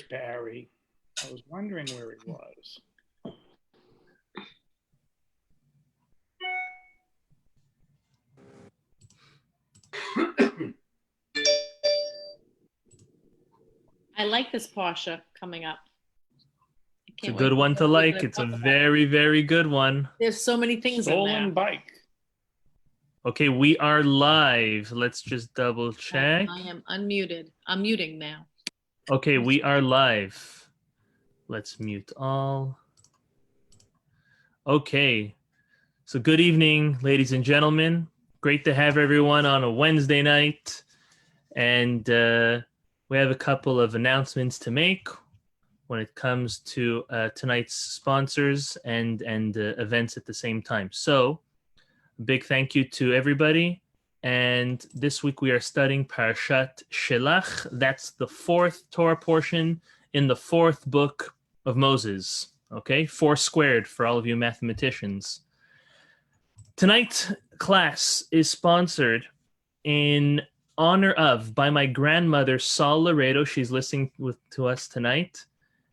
Barry. I was wondering where he was. I like this Parsha coming up. It's a good one to like. It's a very, very good one. There's so many things in there. Stolen bike. Okay, we are live. Let's just double check. I am unmuted. I'm muting now. Okay, we are live. Let's mute all. Okay. So good evening, ladies and gentlemen. Great to have everyone on a Wednesday night. And we have a couple of announcements to make when it comes to tonight's sponsors and events at the same time. So a big thank you to everybody. And this week we are studying Parashat Shelach. That's the fourth Torah portion in the fourth book of Moses. Okay, 4 squared for all of you mathematicians. Tonight's class is sponsored in honor of by my grandmother, Saul Laredo. She's listening to us tonight.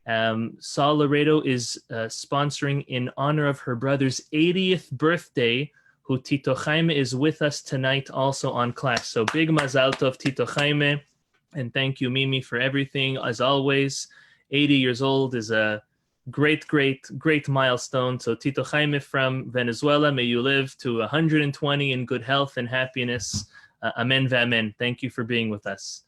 Saul Laredo is sponsoring in honor of her brother's 80th birthday, who Tito Jaime is with us tonight also on class. So big mazal tov, Tito Jaime. And thank you, Mimi, for everything. As always, 80 years old is a great milestone. So Tito Jaime from Venezuela, may you live to 120 in good health and happiness. Amen v'amen. Thank you for being with us.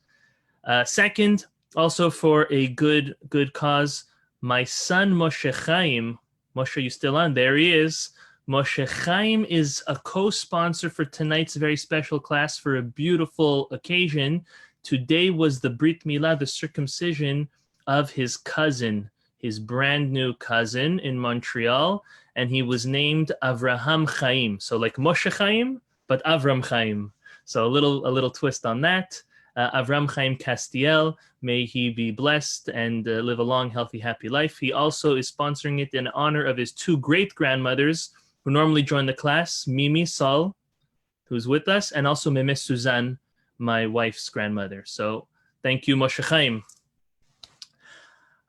Second, also for a good cause, my son Moshe Chaim. Moshe, you still on? There he is. Moshe Chaim is a co-sponsor for tonight's very special class for a beautiful occasion. Today was the Brit Milah, the circumcision of his cousin, his brand new cousin in Montreal, and he was named Avraham Chaim. So like Moshe Chaim, but Avram Chaim. So a little twist on that. Avram Chaim Castiel, may he be blessed and live a long, healthy, happy life. He also is sponsoring it in honor of his 2 great-grandmothers who normally join the class, Mimi Saul, who's with us, and also Meme Suzanne, my wife's grandmother. So thank you, Moshe Chaim.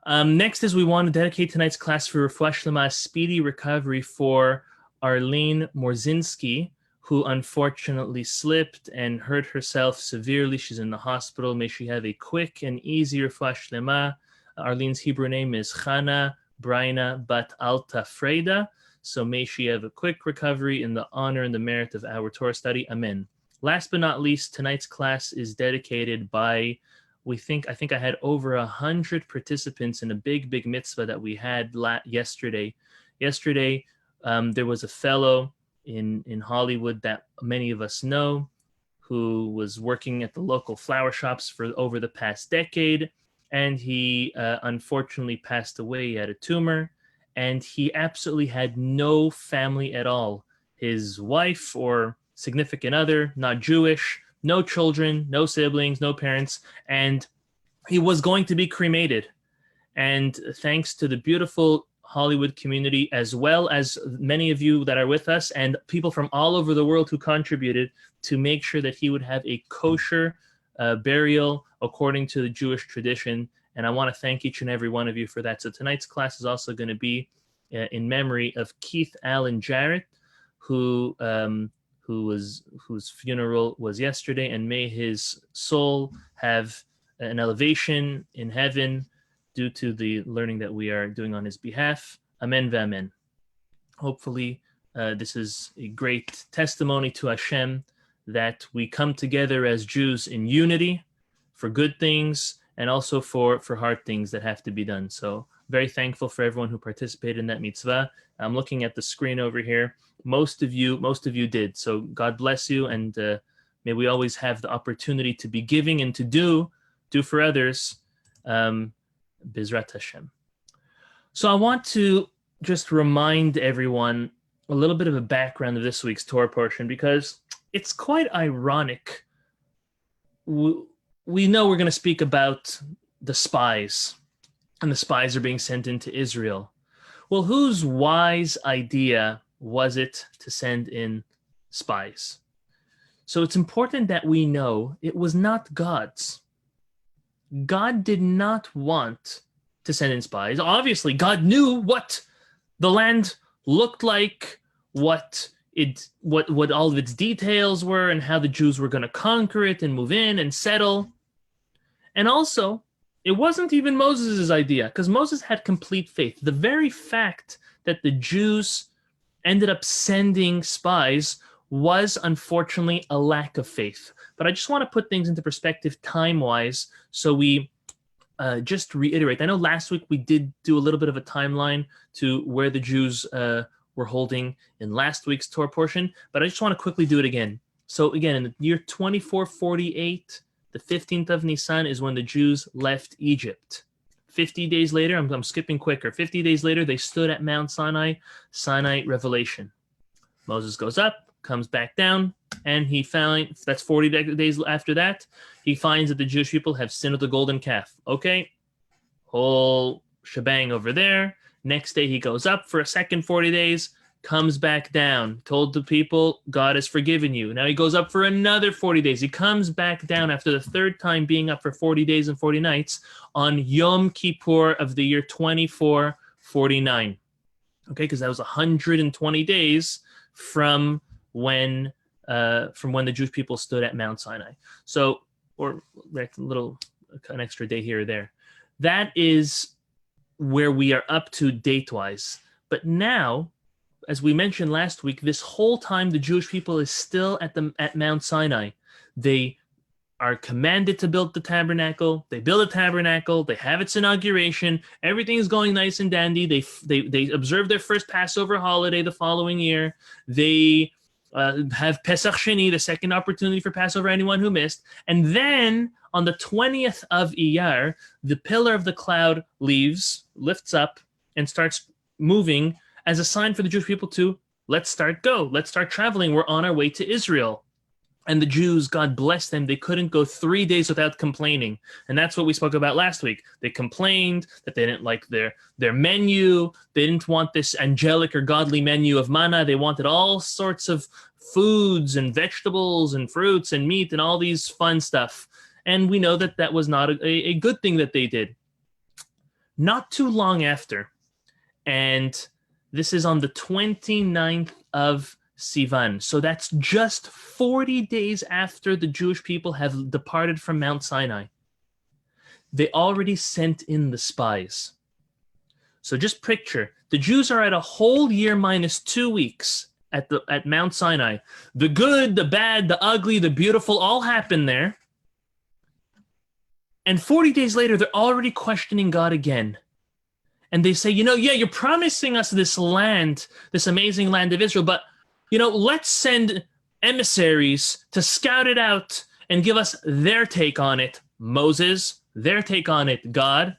Next is we want to dedicate tonight's class for Refuah Shlema, speedy recovery for Arlene Morzinski, who unfortunately slipped and hurt herself severely. She's in the hospital. May she have a quick and easy Refuah Shlema. Arlene's Hebrew name is Chana Braina Bat Alta Freda. So may she have a quick recovery in the honor and the merit of our Torah study. Amen. Last but not least, tonight's class is dedicated by, I think I had over 100 participants in a big mitzvah that we had yesterday. Yesterday, there was a fellow in Hollywood that many of us know who was working at the local flower shops for over the past decade, and he unfortunately passed away. He had a tumor, and he absolutely had no family at all. His wife or significant other, not Jewish, no children, no siblings, no parents, and he was going to be cremated. And thanks to the beautiful Hollywood community, as well as many of you that are with us and people from all over the world who contributed to make sure that he would have a kosher burial according to the Jewish tradition. And I want to thank each and every one of you for that. So tonight's class is also going to be in memory of Keith Allen Jarrett, whose funeral was yesterday, and may his soul have an elevation in heaven due to the learning that we are doing on his behalf. Amen v'amen. Hopefully, this is a great testimony to Hashem that we come together as Jews in unity for good things and also for hard things that have to be done. So very thankful for everyone who participated in that mitzvah. I'm looking at the screen over here. Most of you did. So God bless you, and may we always have the opportunity to be giving and to do for others. Bizrat Hashem. So I want to just remind everyone a little bit of a background of this week's Torah portion, because it's quite ironic. We know we're going to speak about the spies, and the spies are being sent into Israel. Well, whose wise idea was it to send in spies? So it's important that we know it was not God's. God did not want to send in spies. Obviously, God knew what the land looked like, what all of its details were, and how the Jews were going to conquer it and move in and settle. And also, it wasn't even Moses' idea, because Moses had complete faith. The very fact that the Jews ended up sending spies was unfortunately a lack of faith. But I just want to put things into perspective time-wise, so we just reiterate. I know last week we did do a little bit of a timeline to where the Jews were holding in last week's Torah portion, but I just want to quickly do it again. So again, in the year 2448, the 15th of Nisan is when the Jews left Egypt. 50 days later, I'm skipping quicker. 50 days later, they stood at Mount Sinai, Sinai revelation. Moses goes up, comes back down, and he found, that's 40 days after that, he finds that the Jewish people have sinned with the golden calf. Okay, whole shebang over there. Next day he goes up for a second 40 days, comes back down, told the people, God has forgiven you. Now he goes up for another 40 days. He comes back down after the third time being up for 40 days and 40 nights on Yom Kippur of the year 2449. Okay, because that was 120 days from when the Jewish people stood at Mount Sinai. So, or like an extra day here or there. That is where we are up to date-wise. But now, as we mentioned last week, this whole time the Jewish people is still at Mount Sinai. They are commanded to build the tabernacle. They build a tabernacle. They have its inauguration. Everything is going nice and dandy. They observe their first Passover holiday the following year. They have Pesach Sheni, the second opportunity for Passover, anyone who missed. And then on the 20th of Iyar, the pillar of the cloud lifts up, and starts moving as a sign for the Jewish people to, let's start traveling. We're on our way to Israel. And the Jews, God bless them, they couldn't go 3 days without complaining. And that's what we spoke about last week. They complained that they didn't like their menu. They didn't want this angelic or godly menu of manna. They wanted all sorts of foods and vegetables and fruits and meat and all these fun stuff. And we know that that was not a good thing that they did. Not too long after, and this is on the 29th of Sivan. So that's just 40 days after the Jewish people have departed from Mount Sinai. They already sent in the spies. So just picture, the Jews are at a whole year minus 2 weeks at Mount Sinai. The good, the bad, the ugly, the beautiful all happen there. And 40 days later, they're already questioning God again. And they say, you're promising us this land, this amazing land of Israel, but, let's send emissaries to scout it out and give us their take on it, Moses, their take on it, God.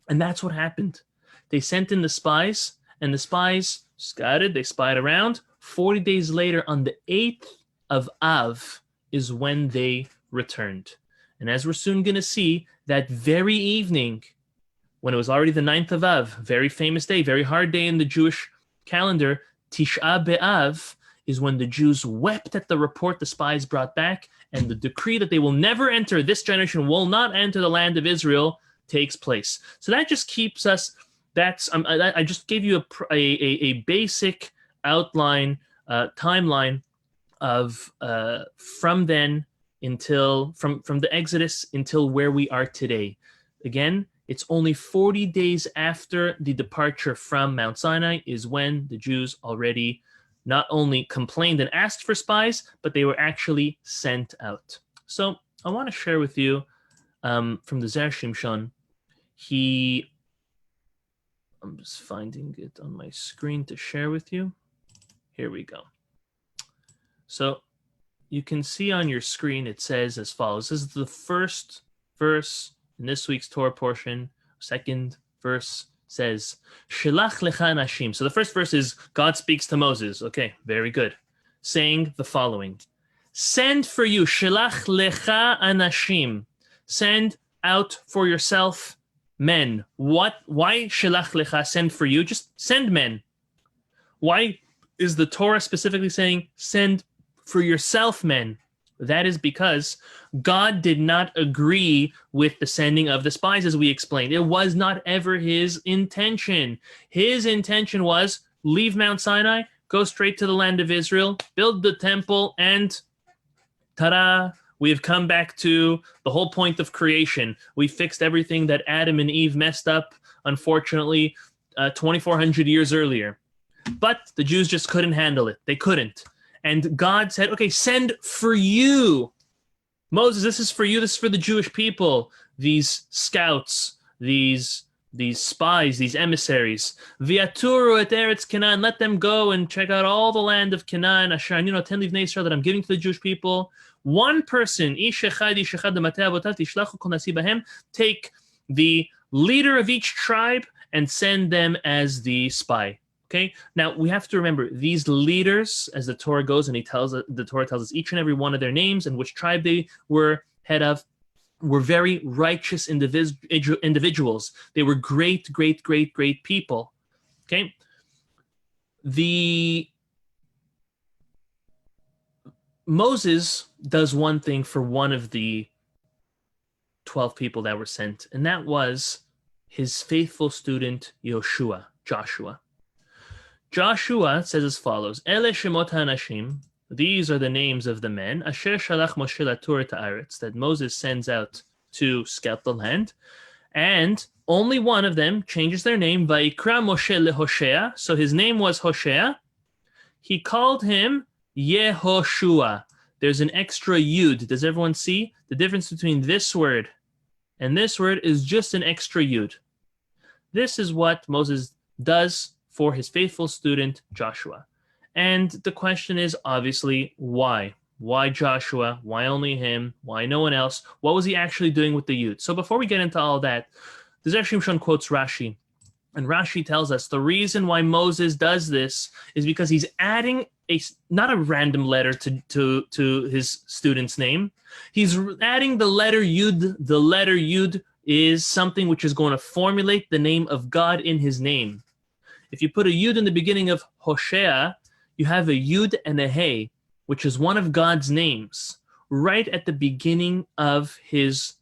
And that's what happened. They sent in the spies, and the spies scouted, they spied around. 40 days later, on the 8th of Av, is when they returned. And as we're soon going to see, that very evening, when it was already the 9th of Av, very famous day, very hard day in the Jewish calendar, Tisha B'Av, is when the Jews wept at the report the spies brought back, and the decree that they will never enter, this generation will not enter the land of Israel, takes place. So that just keeps us, I just gave you a basic outline, timeline of from then until, from the Exodus until where we are today. Again, it's only 40 days after the departure from Mount Sinai is when the Jews already not only complained and asked for spies, but they were actually sent out. So I want to share with you from the Zera Shimson. I'm just finding it on my screen to share with you. Here we go. So you can see on your screen, it says as follows. This is the first verse in this week's Torah portion. Second verse says, Shelach lecha anashim. So the first verse is God speaks to Moses. Okay, very good. Saying the following. Send for you, Shelach lecha anashim. Send out for yourself men. What? Why Shelach lecha, send for you? Just send men. Why is the Torah specifically saying send for yourself men? That is because God did not agree with the sending of the spies, as we explained. It was not ever his intention. His intention was leave Mount Sinai, go straight to the land of Israel, build the temple, and ta-da! We have come back to the whole point of creation. We fixed everything that Adam and Eve messed up, unfortunately, 2,400 years earlier. But the Jews just couldn't handle it. They couldn't. And God said, okay, send for you. Moses, this is for you. This is for the Jewish people. These scouts, these spies, these emissaries. Viaturu et Eretz Canaan. Let them go and check out all the land of Canaan. Ashan, ten livnei Israel that I'm giving to the Jewish people. One person, take the leader of each tribe and send them as the spy. Okay. Now we have to remember these leaders, as the Torah goes, and the Torah tells us each and every one of their names and which tribe they were head of, were very righteous individuals. They were great people. Okay. Moses does one thing for one of the 12 people that were sent, and that was his faithful student Joshua. Joshua says as follows: Ele shemot hanashim. These are the names of the men. Asher shalach Moshe latur et haaretz, that Moses sends out to scout the land, and only one of them changes their name. Vayikra Moshe leHoshea. So his name was Hoshea. He called him Yehoshua. There's an extra yud. Does everyone see the difference between this word and this word? Is just an extra yud. This is what Moses does for his faithful student Joshua. And the question is obviously why? Why Joshua? Why only him? Why no one else? What was he actually doing with the youth? So before we get into all that, the Shimson quotes Rashi. And Rashi tells us the reason why Moses does this is because he's adding not a random letter to his student's name. He's adding the letter Yud. The letter Yud is something which is going to formulate the name of God in his name. If you put a Yud in the beginning of Hoshea, you have a Yud and a Hey, which is one of God's names, right at the beginning of his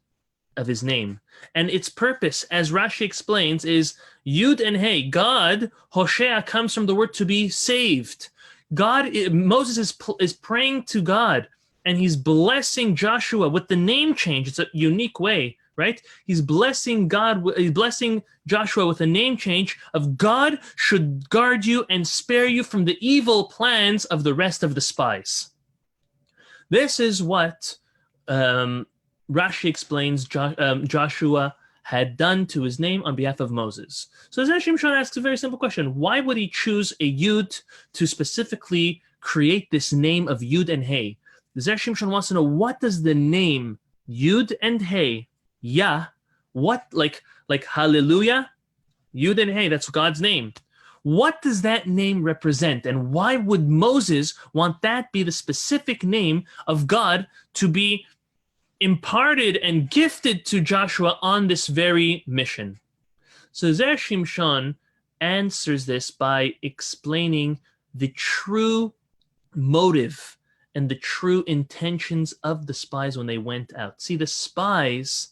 name. And its purpose, as Rashi explains, is Yud and Hey. God, Hoshea, comes from the word to be saved. Moses is praying to God, and he's blessing Joshua with the name change. It's a unique way, right? He's blessing Joshua with a name change of God should guard you and spare you from the evil plans of the rest of the spies. This is what Rashi explains Joshua had done to his name on behalf of Moses. So Zera Shimson asks a very simple question. Why would he choose a Yud to specifically create this name of Yud and Hey? Zera Shimson wants to know, what does the name Yud and Hey, Yah, what, like hallelujah, Yud and Hey, that's God's name. What does that name represent? And why would Moses want that be the specific name of God to be imparted and gifted to Joshua on this very mission? So Zera Shimson answers this by explaining the true motive and the true intentions of the spies when they went out. See, the spies,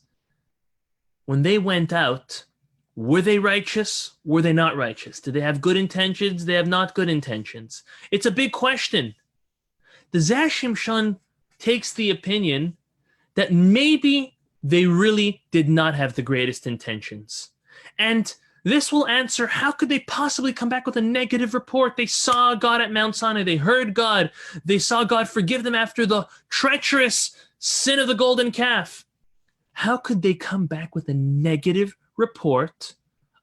when they went out, were they righteous? Were they not righteous? Did they have good intentions? Did they have not good intentions? It's a big question. The Zera Shimson takes the opinion that maybe they really did not have the greatest intentions. And this will answer, how could they possibly come back with a negative report? They saw God at Mount Sinai. They heard God. They saw God forgive them after the treacherous sin of the golden calf. How could they come back with a negative report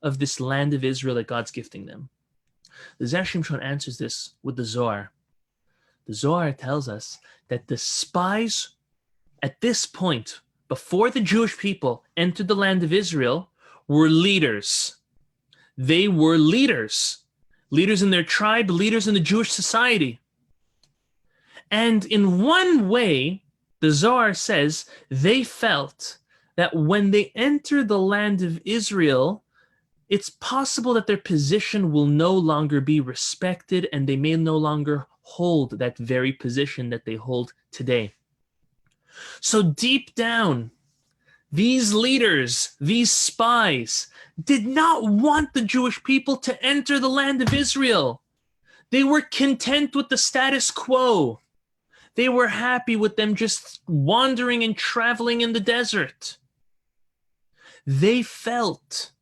of this land of Israel that God's gifting them? The Zera Shimson answers this with the Zohar. The Zohar tells us that the spies at this point, before the Jewish people entered the land of Israel, were leaders. They were leaders in their tribe, leaders in the Jewish society. And in one way, the Zohar says they felt that when they enter the land of Israel, it's possible that their position will no longer be respected and they may no longer hold that very position that they hold today. So deep down, these leaders, these spies, did not want the Jewish people to enter the land of Israel. They were content with the status quo. They were happy with them just wandering and traveling in the desert. They felt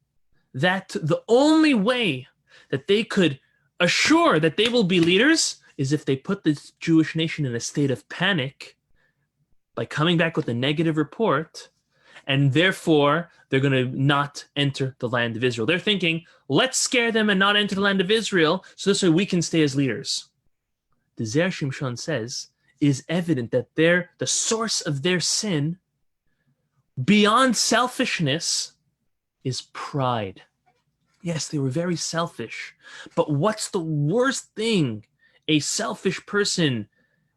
that the only way that they could assure that they will be leaders is if they put the Jewish nation in a state of panic by coming back with a negative report, and therefore they're going to not enter the land of Israel. They're thinking, let's scare them and not enter the land of Israel so this way we can stay as leaders. The Zera Shimson says it is evident that the source of their sin, beyond selfishness, is pride. Yes, they were very selfish. But what's the worst thing a selfish person,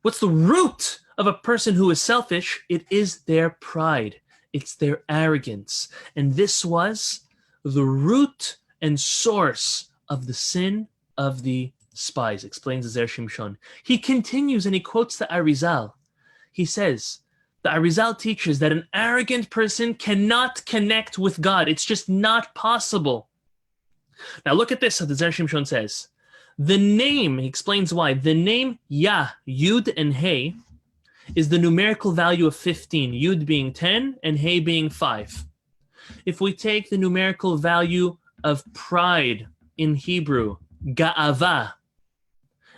what's the root of a person who is selfish? It is their pride. It's their arrogance. And this was the root and source of the sin of the spies, explains the Zera Shimson. He continues and he quotes the Rizal. He says, the Rizal teaches that an arrogant person cannot connect with God. It's just not possible. Now look at this, what the Zera Shimson says. The name, he explains why, the name Yah, Yud and Hey, is the numerical value of 15, Yud being 10 and Hey being 5. If we take the numerical value of pride in Hebrew, Ga'ava,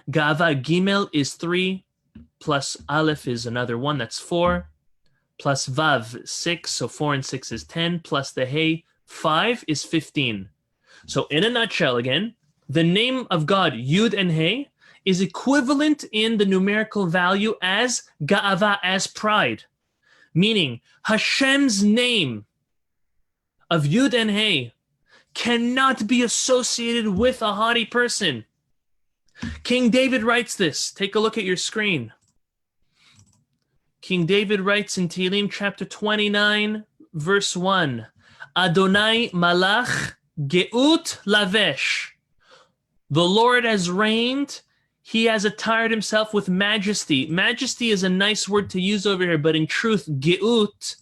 Gimel is 3, plus Aleph is another 1, that's 4, plus Vav, 6, so 4 and 6 is 10, plus the Hey, 5 is 15. So in a nutshell again, the name of God, Yud and Hey, is equivalent in the numerical value as Ga'ava, as pride. Meaning, Hashem's name of Yud and Hey cannot be associated with a haughty person. King David writes this. Take a look at your screen. King David writes in Tehillim chapter 29, verse 1, Adonai malach geut lavesh. The Lord has reigned. He has attired himself with majesty. Majesty is a nice word to use over here, but in truth, geut,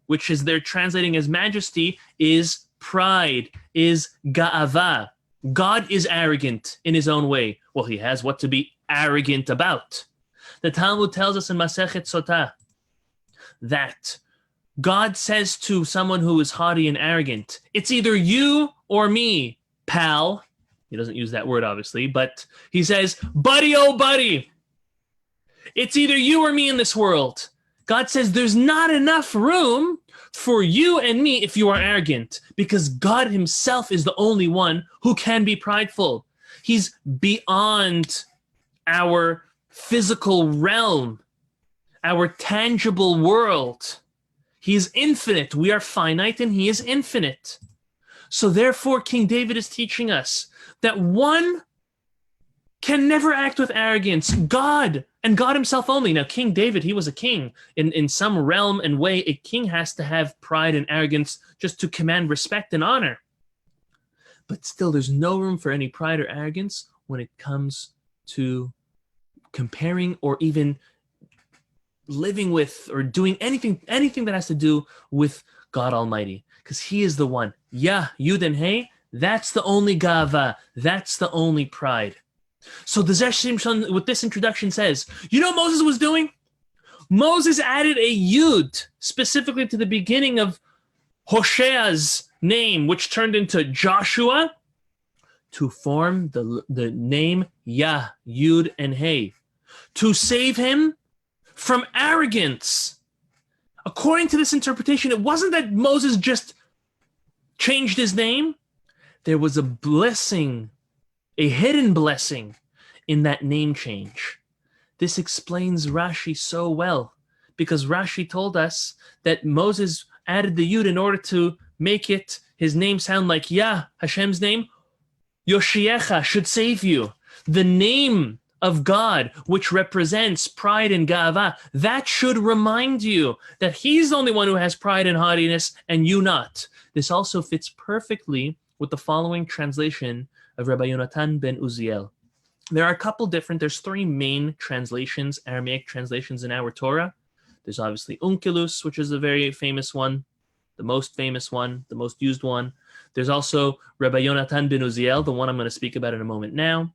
which is they're translating as majesty, is pride, is ga'ava. God is arrogant in his own way. Well, he has what to be arrogant about. The Talmud tells us in Masechet Sotah that God says to someone who is haughty and arrogant, it's either you or me, pal. He doesn't use that word, obviously, but he says, buddy, oh buddy, it's either you or me in this world. God says there's not enough room for you and me if you are arrogant, because God himself is the only one who can be prideful. He's beyond our physical realm, our tangible world. He is infinite. We are finite and he is infinite. So therefore, King David is teaching us that one can never act with arrogance. God, and God himself only. Now, King David, he was a king. In some realm and way, a king has to have pride and arrogance just to command respect and honor. But still, there's no room for any pride or arrogance when it comes to comparing or even living with or doing anything that has to do with God Almighty. Because he is the one. Yah, Yud and Hey, that's the only gava. That's the only pride. So the Zera Shimson with this introduction says, you know what Moses was doing? Moses added a Yud specifically to the beginning of Hoshea's name, which turned into Joshua, to form the name Yah, Yud, and Hey, to save him from arrogance. According to this interpretation, it wasn't that Moses just changed his name. There was a blessing, a hidden blessing in that name change. This explains Rashi so well, because Rashi told us that Moses added the Yud in order to make it, his name sound like Yah, Hashem's name. Yoshiecha should save you. The name of God, which represents pride and gava, that should remind you that he's the only one who has pride and haughtiness and you not. This also fits perfectly with the following translation of Rabbi Yonatan ben Uziel. There's 3 main translations, Aramaic translations in our Torah. There's obviously Unkelus, which is a very famous one, the most famous one, the most used one. There's also Rabbi Yonatan ben Uziel, the one I'm going to speak about in a moment now.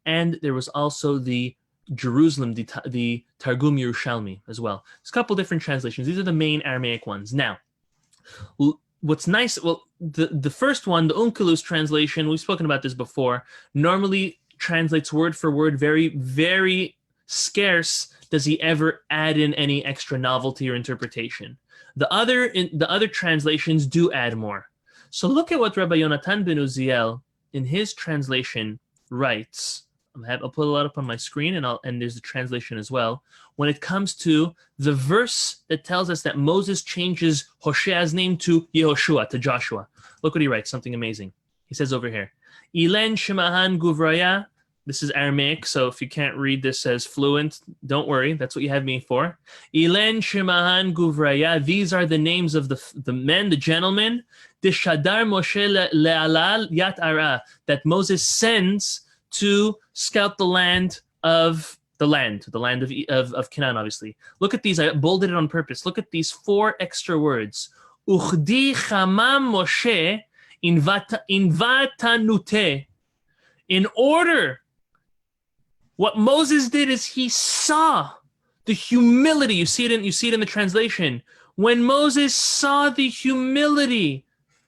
And there was also the Jerusalem, the Targum Yerushalmi as well. There's a couple different translations. These are the main Aramaic ones. Now, what's nice, well, the first one, the Unkelus translation, we've spoken about this before, normally translates word for word, very, very scarce does he ever add in any extra novelty or interpretation. The other translations do add more. So look at what Rabbi Yonatan ben Uziel in his translation writes. I'll put a lot up on my screen, and there's the translation as well. When it comes to the verse that tells us that Moses changes Hoshea's name to Yehoshua, to Joshua. Look what he writes, something amazing. He says over here, Ilen Shemahan Guvraya. This is Aramaic, so if you can't read this as fluent, don't worry. That's what you have me for. Ilen Shemahan Guvraya. These are the names of the men, the gentlemen. Dishadar Moshe le'alal yat ara. That Moses sends to scout the land of Canaan, obviously. Look at these. I bolded it on purpose. Look at these 4 extra words. Uchdi chamam Moshe invatanute. In order, what Moses did is he saw the humility. You see it in the translation. When Moses saw the humility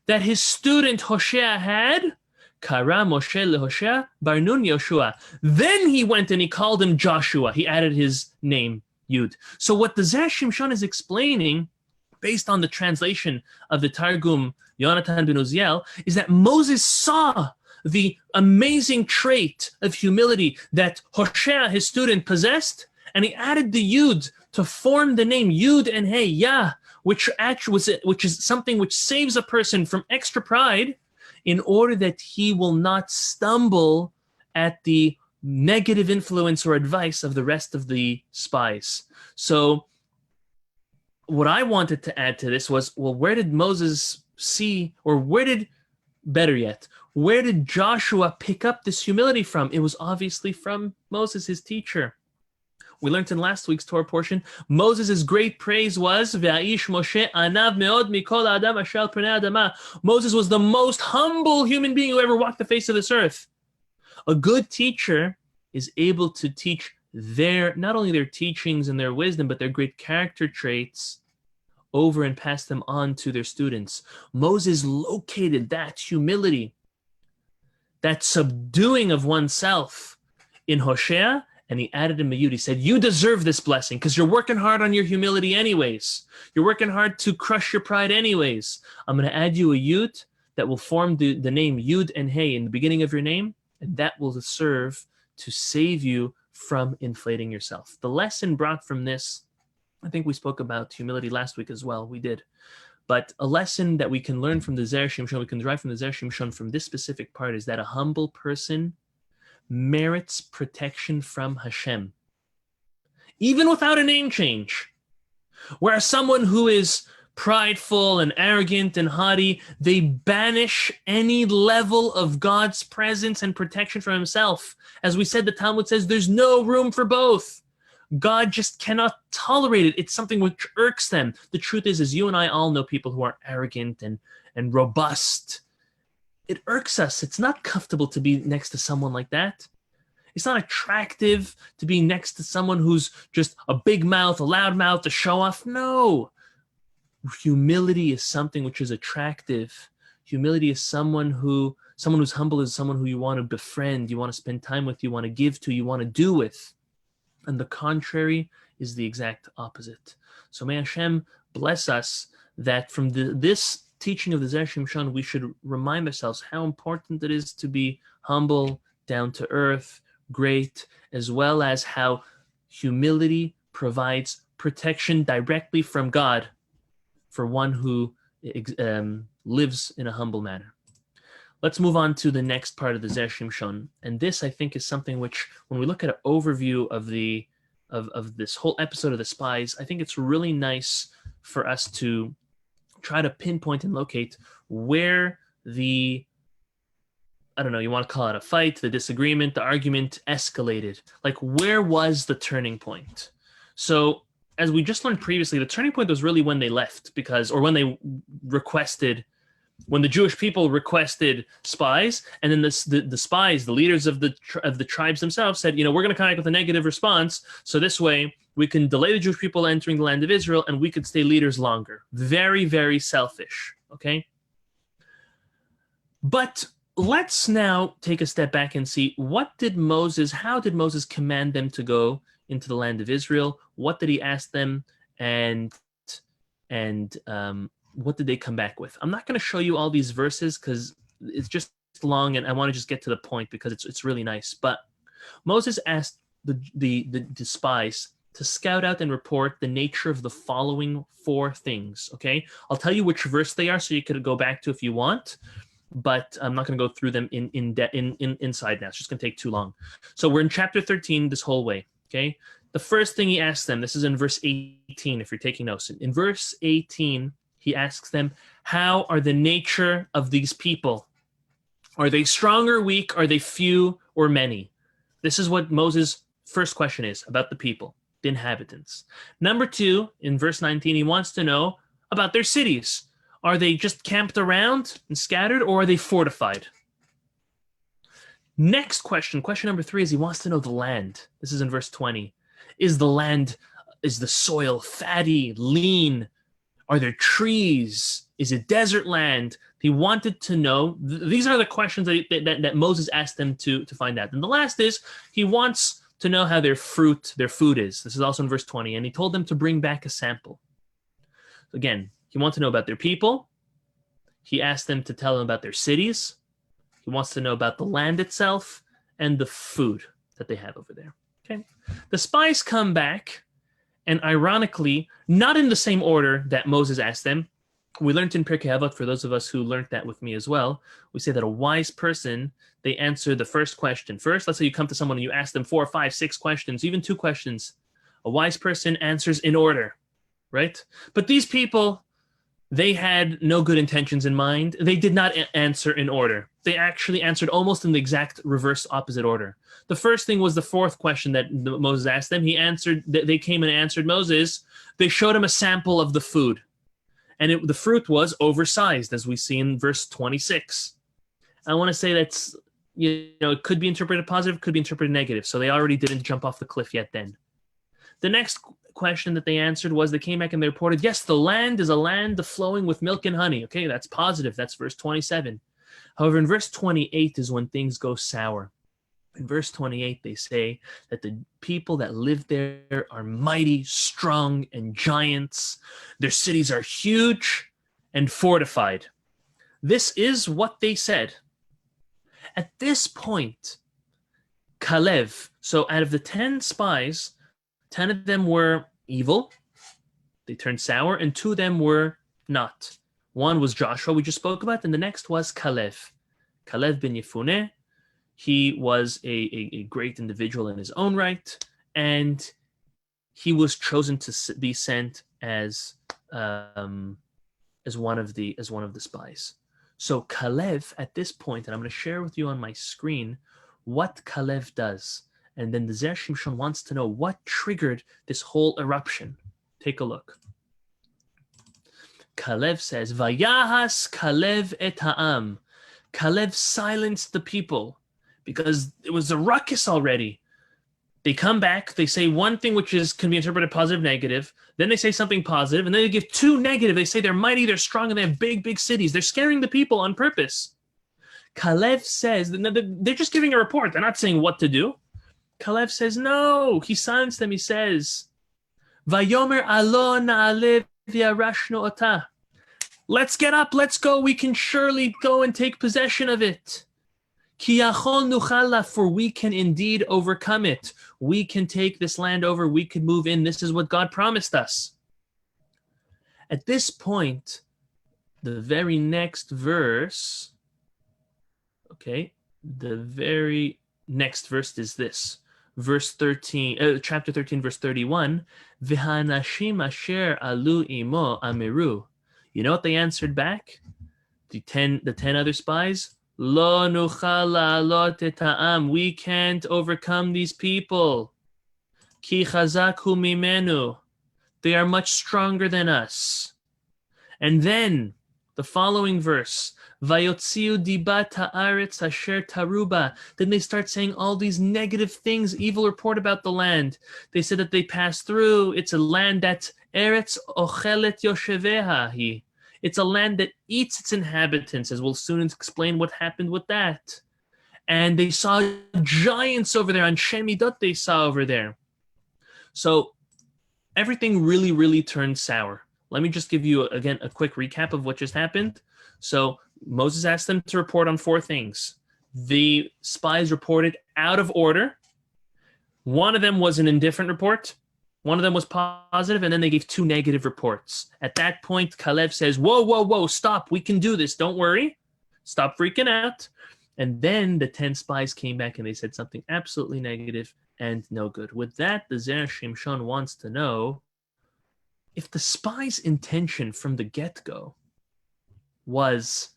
that his student Hoshea had, Kara Moshe leHoshea bar Nun Yoshua. Then he went and he called him Joshua. He added his name, Yud. So what the Zera Shimson is explaining, based on the translation of the Targum Yonatan ben Uziel, is that Moses saw the amazing trait of humility that Hoshea, his student, possessed, and he added the Yud to form the name Yud and Hey, Yah, which is something which saves a person from extra pride, in order that he will not stumble at the negative influence or advice of the rest of the spies. So what I wanted to add to this was, well, where did Moses see, or where did Joshua pick up this humility from? It was obviously from Moses, his teacher. We learned in last week's Torah portion, Moses' great praise was, Ve'aish Moshe anav meod mikol adam asher al pnei adama. Moses was the most humble human being who ever walked the face of this earth. A good teacher is able to teach not only their teachings and their wisdom, but their great character traits over and pass them on to their students. Moses located that humility, that subduing of oneself in Hoshea, and he added him a Yud. He said, you deserve this blessing because you're working hard on your humility anyways. You're working hard to crush your pride anyways. I'm going to add you a Yud that will form the name Yud and Hey in the beginning of your name, and that will serve to save you from inflating yourself. The lesson brought from this, I think we spoke about humility last week as well. We did. But a lesson that we can learn from the Zera Shimson, we can derive from the Zera Shimson from this specific part, is that a humble person merits protection from Hashem, even without a name change. Whereas someone who is prideful and arrogant and haughty, they banish any level of God's presence and protection from himself. As we said, the Talmud says there's no room for both. God just cannot tolerate it. It's something which irks them. The truth is you and I all know people who are arrogant and robust. It irks us. It's not comfortable to be next to someone like that. It's not attractive to be next to someone who's just a big mouth, a loud mouth, a show off. No. Humility is something which is attractive. Humility is someone who's humble is someone who you want to befriend, you want to spend time with, you want to give to, you want to do with. And the contrary is the exact opposite. So may Hashem bless us that from this teaching of the Zera Shimson, we should remind ourselves how important it is to be humble, down to earth, great, as well as how humility provides protection directly from God for one who lives in a humble manner. Let's move on to the next part of the Zera Shimson. And this, I think, is something which, when we look at an overview of this whole episode of the Spies, I think it's really nice for us to try to pinpoint and locate where you want to call it a fight, the disagreement, the argument escalated. Like, where was the turning point? So as we just learned previously, the turning point was really when they left, when the Jewish people requested spies, and then the spies, the leaders of the tribes themselves, said, we're going to come back with a negative response, so this way we can delay the Jewish people entering the land of Israel, and we could stay leaders longer. Very, very selfish. Okay, but let's now take a step back and see how did Moses command them to go into the land of Israel? What did he ask them, and what did they come back with? I'm not going to show you all these verses because it's just long, and I want to just get to the point because it's really nice. But Moses asked the spies to scout out and report the nature of the following 4 things. Okay, I'll tell you which verse they are, so you could go back to if you want. But I'm not going to go through them inside now. It's just going to take too long. So we're in chapter 13 this whole way. Okay, the first thing he asks them, this is in verse 18. If you're taking notes, in verse 18. He asks them, how are the nature of these people? Are they strong or weak? Are they few or many? This is what Moses' first question is about the people, the inhabitants. Number 2, in verse 19, he wants to know about their cities. Are they just camped around and scattered, or are they fortified? Next question number 3, is he wants to know the land. This is in verse 20. Is the soil fatty, lean? Are there trees? Is it desert land? He wanted to know. These are the questions that Moses asked them to find out. And the last is, he wants to know how their food is. This is also in verse 20. And he told them to bring back a sample. Again, he wants to know about their people. He asked them to tell him about their cities. He wants to know about the land itself and the food that they have over there. Okay. The spies come back, and ironically, not in the same order that Moses asked them. We learned in Pirkei Avot, for those of us who learned that with me as well, we say that a wise person, they answer the first question first. Let's say you come to someone and you ask them 4, 5, 6 questions, even 2 questions. A wise person answers in order, right? But these people, they had no good intentions in mind. They did not answer in order. They actually answered almost in the exact reverse opposite order. The first thing was the 4th question that Moses asked them. They came and answered Moses. They showed him a sample of the food. And the fruit was oversized, as we see in verse 26. I want to say that's, it could be interpreted positive, could be interpreted negative. So they already didn't jump off the cliff yet then. The next question that they answered was, they came back and they reported, yes, the land is a land flowing with milk and honey. Okay, that's positive. That's verse 27. However, in verse 28 is when things go sour. In verse 28, they say that the people that live there are mighty, strong, and giants. Their cities are huge and fortified. This is what they said. At this point, Kalev, so out of the 10 spies, 10 of them were evil. They turned sour, and 2 of them were not. One was Joshua, we just spoke about, and the next was Kalev. Kalev ben Yefuneh. He was a great individual in his own right, and he was chosen to be sent as one of the spies. So Kalev, at this point, and I'm going to share with you on my screen what Kalev does, and then the Zera Shimson wants to know what triggered this whole eruption. Take a look. Kalev says, "Vayahas Kalev et ha'am." Kalev silenced the people, because it was a ruckus already. They come back, they say one thing which can be interpreted positive, negative, then they say something positive, and then they give 2 negative. They say they're mighty, they're strong, and they have big, big cities. They're scaring the people on purpose. Kalev says, they're just giving a report. They're not saying what to do. Kalev says, no. He silenced them. He says, Vayomer alo na'alev yarashnu ota. Let's get up, let's go. We can surely go and take possession of it. Ki yachol nuchala, for we can indeed overcome it. We can take this land over. We can move in. This is what God promised us. At this point, the very next verse, the very next verse is this. Verse 13, chapter 13, verse 31. V'hanashim asher alu imo amiru. You know what they answered back? The 10 other spies. Lo nuchala lo teta'am. We can't overcome these people. Ki chazaku mimenu. They are much stronger than us. And then the following verse, Vayotziu dibat haaretz asher taruba. Then they start saying all these negative things, evil report about the land. They said that they passed through. It's a land that's eretz ochelet yosheveha. It's a land that eats its inhabitants, as we'll soon explain what happened with that. And they saw giants over there, on Shemidot they saw over there. So everything really, really turned sour. Let me just give you, again, a quick recap of what just happened. So Moses asked them to report on 4 things. The spies reported out of order. One of them was an indifferent report. One of them was positive, and then they gave 2 negative reports. At that point, Kalev says, whoa, stop. We can do this. Don't worry. Stop freaking out. And then the 10 spies came back and they said something absolutely negative and no good. With that, the Zera Shimson wants to know, if the spies' intention from the get-go was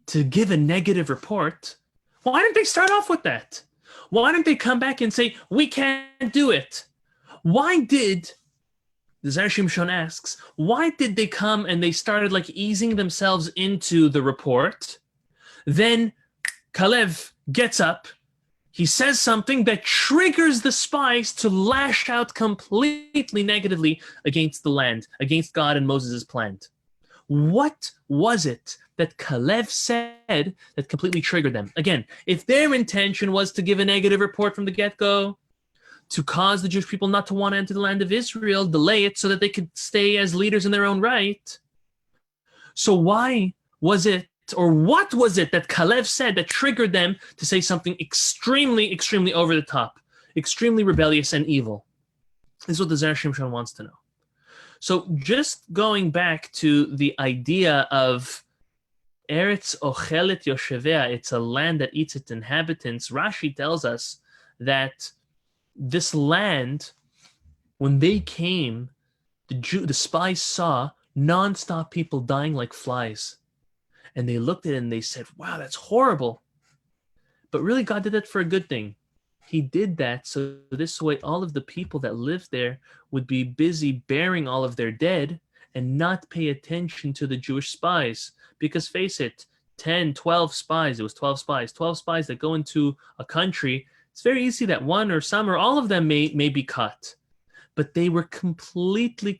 to give a negative report, why didn't they start off with that? Why didn't they come back and say, we can't do it? Why did, the Zera Shimson asks, why did they come and they started like easing themselves into the report? Then Kalev gets up, he says something that triggers the spies to lash out completely negatively against the land, against God and Moses' plan. What was it that Kalev said that completely triggered them? Again, if their intention was to give a negative report from the get-go, to cause the Jewish people not to want to enter the land of Israel, delay it so that they could stay as leaders in their own right. So why was it, or what was it that Kalev said that triggered them to say something extremely, extremely over the top, extremely rebellious and evil? This is what the Zera Shimson wants to know. So just going back to the idea of Eretz Ochelet Yoshevea, it's a land that eats its inhabitants, Rashi tells us that this land, when they came, the spies saw non-stop people dying like flies. And they looked at it and they said, wow, that's horrible. But really, God did that for a good thing. He did that so this way all of the people that lived there would be busy burying all of their dead and not pay attention to the Jewish spies. Because face it, 10, 12 spies, it was 12 spies that go into a country. It's very easy that one or some or all of them may be cut. But they were completely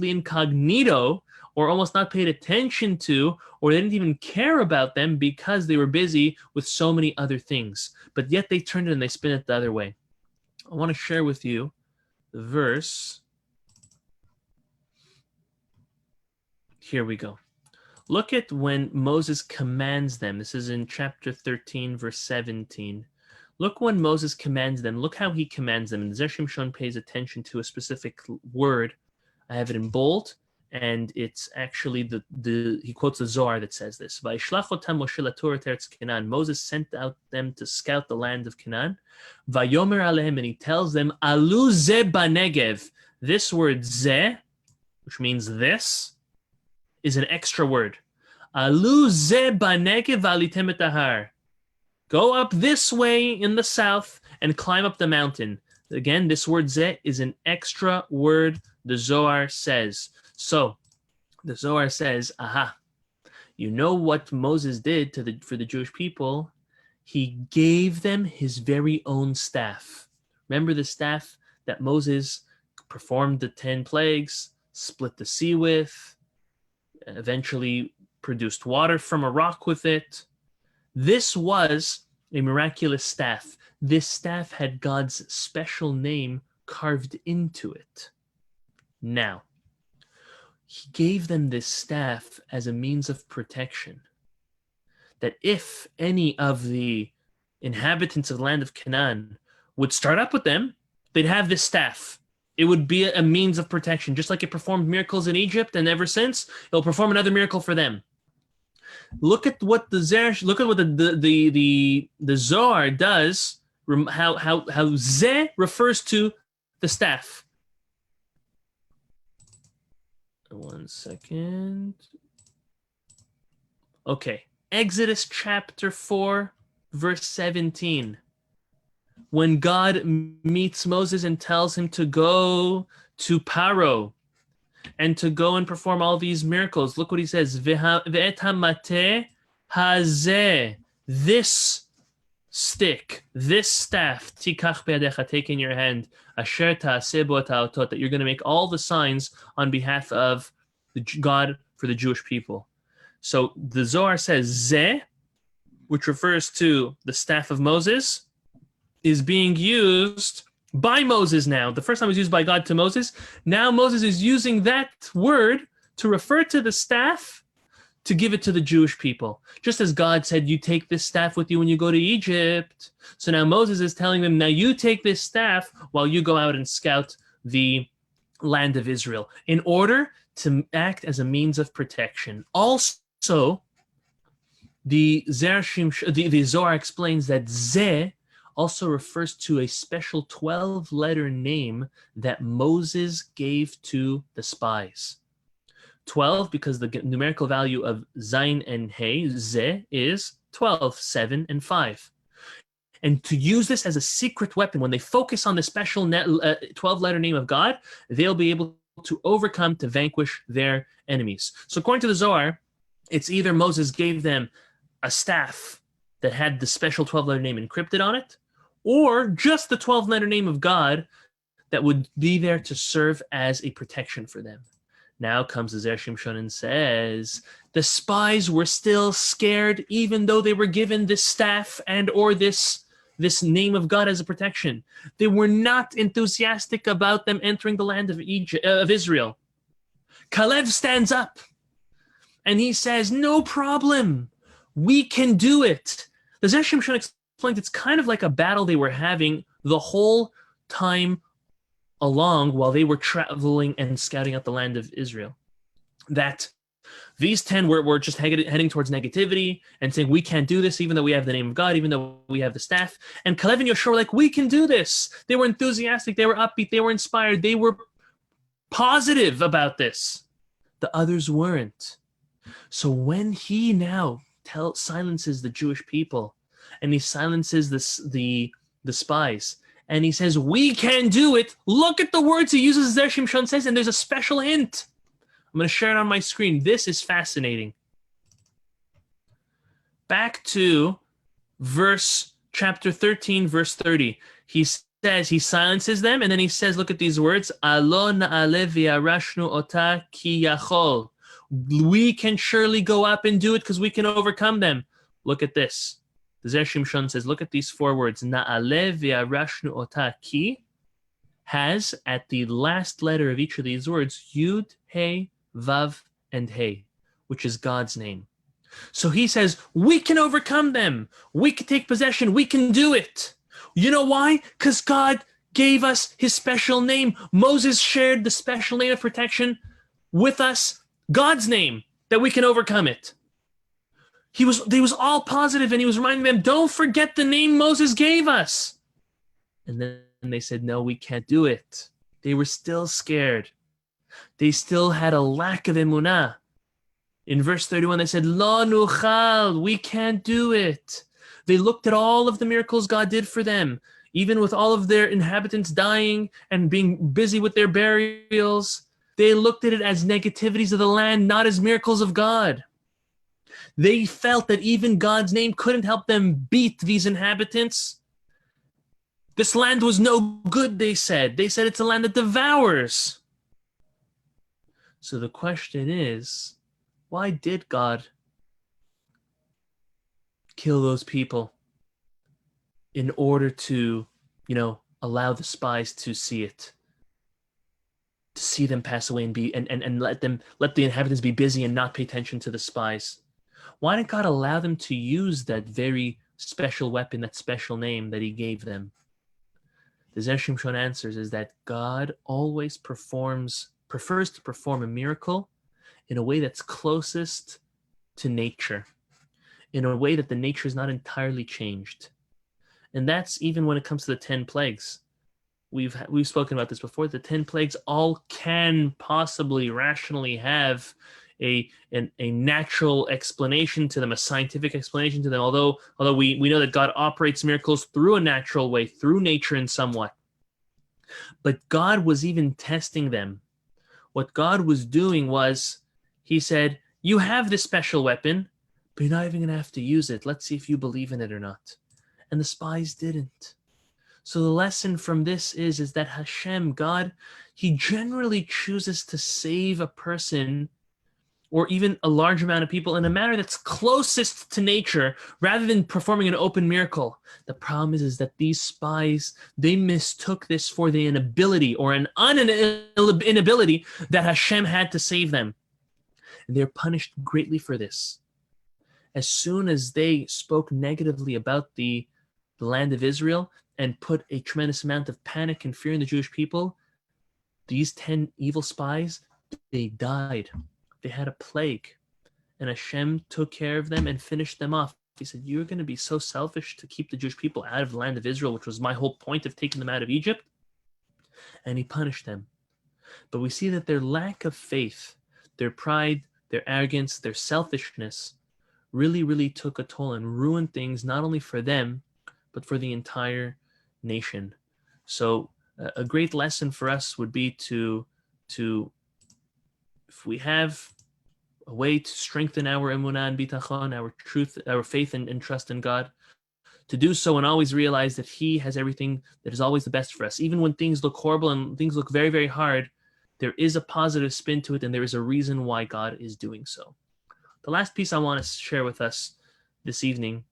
incognito, or almost not paid attention to, or they didn't even care about them because they were busy with so many other things. But yet they turned it and they spin it the other way. I want to share with you the verse. Here we go. Look at when Moses commands them. This is in chapter 13, verse 17. Look when Moses commands them. Look how he commands them. And Zera Shimson pays attention to a specific word. I have it in bold. And it's actually he quotes the Zohar that says this. Moses sent out them to scout the land of Canaan. Vayomer alehem, and he tells them, Alu ze banegev. This word ze, which means this, is an extra word. Alu ze banegev alitem et ahar. Go up this way in the south and climb up the mountain. Again, this word ze is an extra word, the Zohar says. So, the Zohar says, aha, you know what Moses did for the Jewish people? He gave them his very own staff. Remember the staff that Moses performed the 10 plagues, split the sea with, eventually produced water from a rock with it. This was a miraculous staff. This staff had God's special name carved into it. Now, he gave them this staff as a means of protection. That if any of the inhabitants of the land of Canaan would start up with them, they'd have this staff. It would be a means of protection. Just like it performed miracles in Egypt, and ever since, it'll perform another miracle for them. Look at what the Zohar does, how Ze refers to the staff. One second. Okay. Exodus chapter 4, verse 17. When God meets Moses and tells him to go to Paro and to go and perform all these miracles. Look what he says. Ve'et hamate hazeh. This stick, this staff, tikach be'adecha, take in your hand, asher ta'aseh bo ta'otot, that you're going to make all the signs on behalf of the God for the Jewish people. So the Zohar says zeh, which refers to the staff of Moses, is being used by Moses now. The first time it was used by God to Moses. Now Moses is using that word to refer to the staff to give it to the Jewish people. Just as God said, you take this staff with you when you go to Egypt. So now Moses is telling them, now you take this staff while you go out and scout the land of Israel in order to act as a means of protection. Also, the Zohar explains that Zeh also refers to a special 12-letter name that Moses gave to the spies. 12 because the numerical value of Zayin and Hey, Zeh, is 12, 7, and 5. And to use this as a secret weapon, when they focus on the special 12-letter name of God, they'll be able to overcome, to vanquish their enemies. So according to the Zohar, it's either Moses gave them a staff that had the special 12-letter name encrypted on it, or just the 12-letter name of God that would be there to serve as a protection for them. Now comes the Zera Shimson and says, the spies were still scared even though they were given this staff and or this name of God as a protection. They were not enthusiastic about them entering the land of Israel. Kalev stands up and he says, no problem. We can do it. The Zera Shimson explained it's kind of like a battle they were having the whole time along while they were traveling and scouting out the land of Israel. That these 10 were just heading towards negativity and saying, we can't do this even though we have the name of God, even though we have the staff. And Kalev and Yoshua were like, we can do this. They were enthusiastic. They were upbeat. They were inspired. They were positive about this. The others weren't. So when he now silences the Jewish people and he silences the spies, and he says, we can do it. Look at the words he uses, Zera Shimson says, and there's a special hint. I'm going to share it on my screen. This is fascinating. Back to chapter 13, verse 30. He says, he silences them, and then he says, look at these words, Alo na'aleh v'yarashnu ota ki yachol. We can surely go up and do it because we can overcome them. Look at this. The Zera Shimson says, look at these 4 words. Na'aleh v'yarashnu ota ki has at the last letter of each of these words Yud, Hey, Vav, and Hey, which is God's name. So he says, we can overcome them. We can take possession. We can do it. You know why? Because God gave us his special name. Moses shared the special name of protection with us, God's name, that we can overcome it. He was all positive, and he was reminding them, don't forget the name Moses gave us. And then they said, no, we can't do it. They were still scared. They still had a lack of emunah. In verse 31, they said, Lo nuchal, we can't do it. They looked at all of the miracles God did for them, even with all of their inhabitants dying and being busy with their burials. They looked at it as negativities of the land, not as miracles of God. They felt that even God's name couldn't help them beat these inhabitants. This land was no good, they said. They said it's a land that devours. So the question is, why did God kill those people in order to, allow the spies to see it? To see them pass away and let the inhabitants be busy and not pay attention to the spies. Why did God allow them to use that very special weapon, that special name that he gave them? The Zera Shimson answers is that God always prefers to perform a miracle in a way that's closest to nature, in a way that the nature is not entirely changed. And that's even when it comes to the 10 plagues. We've spoken about this before. The 10 plagues all can possibly rationally have a natural explanation to them, a scientific explanation to them, although we know that God operates miracles through a natural way, through nature in somewhat. But God was even testing them What God was doing was, he said, you have this special weapon, but you're not even going to have to use it. Let's see if you believe in it or not. And the spies didn't. So the lesson from this is that Hashem, God, he generally chooses to save a person or even a large amount of people in a manner that's closest to nature rather than performing an open miracle. The problem is that these spies, they mistook this for the inability or an inability that Hashem had to save them. And they're punished greatly for this. As soon as they spoke negatively about the land of Israel and put a tremendous amount of panic and fear in the Jewish people, these 10 evil spies, they died. They had a plague, and Hashem took care of them and finished them off. He said, you're going to be so selfish to keep the Jewish people out of the land of Israel, which was my whole point of taking them out of Egypt. And he punished them. But we see that their lack of faith, their pride, their arrogance, their selfishness really, really took a toll and ruined things, not only for them, but for the entire nation. So a great lesson for us would be to if we have a way to strengthen our emunah and bitachon, our truth, our faith and trust in God, to do so and always realize that he has everything that is always the best for us. Even when things look horrible and things look very, very hard, there is a positive spin to it and there is a reason why God is doing so. The last piece I want to share with us this evening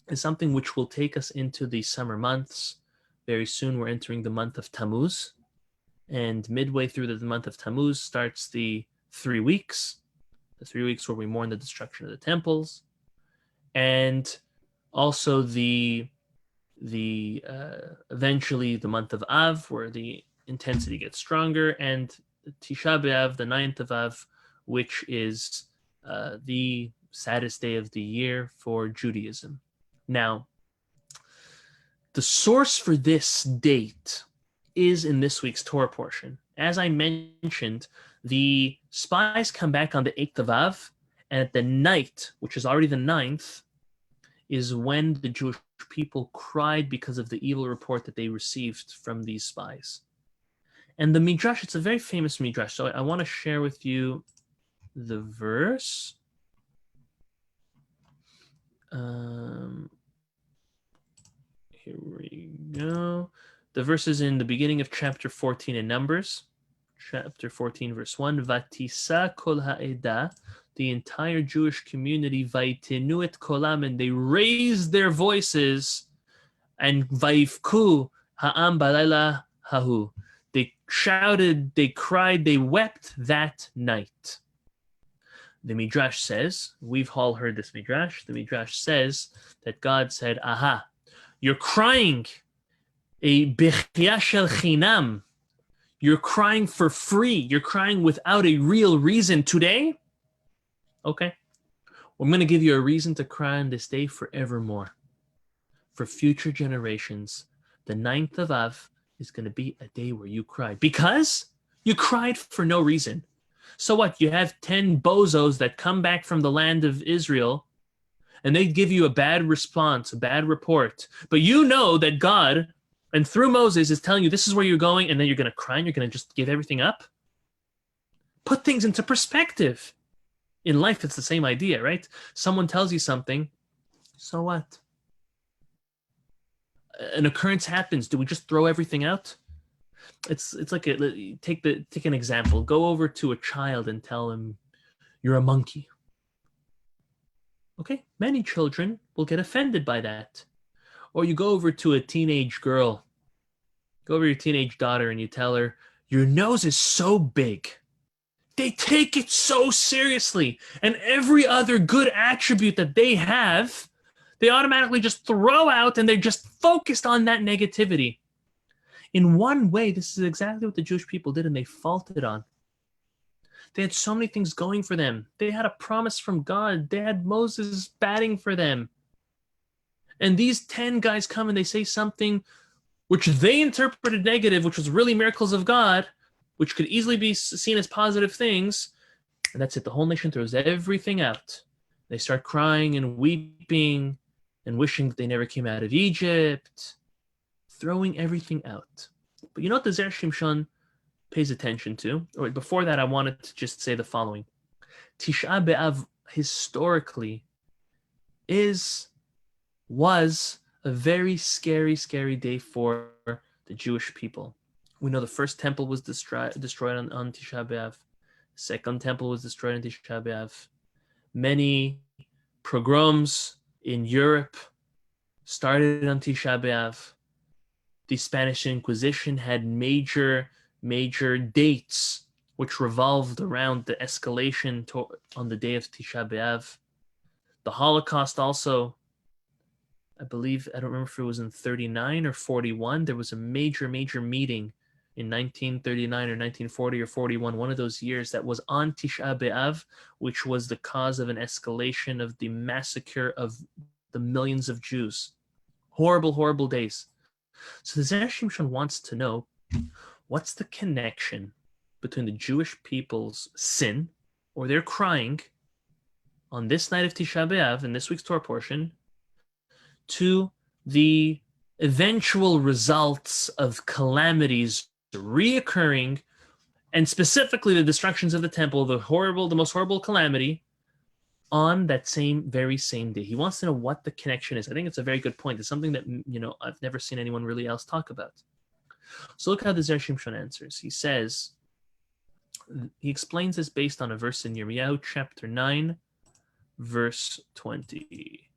is something which will take us into the summer months. Very soon we're entering the month of Tammuz, and midway through the month of Tammuz starts the 3 weeks, the 3 weeks where we mourn the destruction of the temples, and also the eventually the month of Av, where the intensity gets stronger, and Tisha B'Av, the 9th of Av, which is the saddest day of the year for Judaism. Now, the source for this date is in this week's Torah portion. As I mentioned, the spies come back on the 8th of Av, and at the night, which is already the 9th, is when the Jewish people cried because of the evil report that they received from these spies. And the Midrash, it's a very famous Midrash, so I want to share with you the verse. Here we go. The verse is in the beginning of chapter 14 in Numbers. Chapter 14, verse 1. Vatisa kol ha'eda, the entire Jewish community, vaitenu et kolam, and they raised their voices, and vaivku ha'am balayla hahu. They shouted, they cried, they wept that night. The Midrash says, we've all heard this Midrash, the Midrash says that God said, aha, you're crying a bechya shel chinam. You're crying for free. You're crying without a real reason today. Okay. I'm going to give you a reason to cry on this day forevermore. For future generations, the 9th of Av is going to be a day where you cry. Because you cried for no reason. So what? You have 10 bozos that come back from the land of Israel, and they give you a bad response, a bad report. But you know that God, and through Moses, is telling you this is where you're going, and then you're going to cry and you're going to just give everything up? Put things into perspective. In life, it's the same idea, right? Someone tells you something, so what? An occurrence happens. Do we just throw everything out? It's like take an example. Go over to a child and tell him you're a monkey. Okay, many children will get offended by that. Or you go over to a teenage girl, go over to your teenage daughter and you tell her, your nose is so big. They take it so seriously. And every other good attribute that they have, they automatically just throw out and they're just focused on that negativity. In one way, this is exactly what the Jewish people did and they faulted on. They had so many things going for them. They had a promise from God. They had Moses batting for them. And these 10 guys come and they say something which they interpreted negative, which was really miracles of God, which could easily be seen as positive things. And that's it. The whole nation throws everything out. They start crying and weeping and wishing that they never came out of Egypt, throwing everything out. But you know what the Zera Shimson pays attention to. Or before that, I wanted to just say the following. Tisha B'Av historically was a very scary, scary day for the Jewish people. We know the first temple was destroyed on Tisha B'Av. The second temple was destroyed on Tisha B'Av. Many pogroms in Europe started on Tisha B'Av. The Spanish Inquisition had major dates which revolved around the escalation on the day of Tisha B'Av. The Holocaust also, I believe, I don't remember if it was in 39 or 41, there was a major meeting in 1939 or 1940 or 41, one of those years that was on Tisha B'Av, which was the cause of an escalation of the massacre of the millions of Jews. Horrible, horrible days. So the Zera Shimson wants to know, what's the connection between the Jewish people's sin, or their crying, on this night of Tisha B'Av, in this week's Torah portion, to the eventual results of calamities reoccurring, and specifically the destructions of the temple, the most horrible calamity, on that very same day. He wants to know what the connection is. I think it's a very good point. It's something that, I've never seen anyone really else talk about. So look how the Zera Shimson answers. He explains this based on a verse in Yirmiyahu chapter 9, verse 20.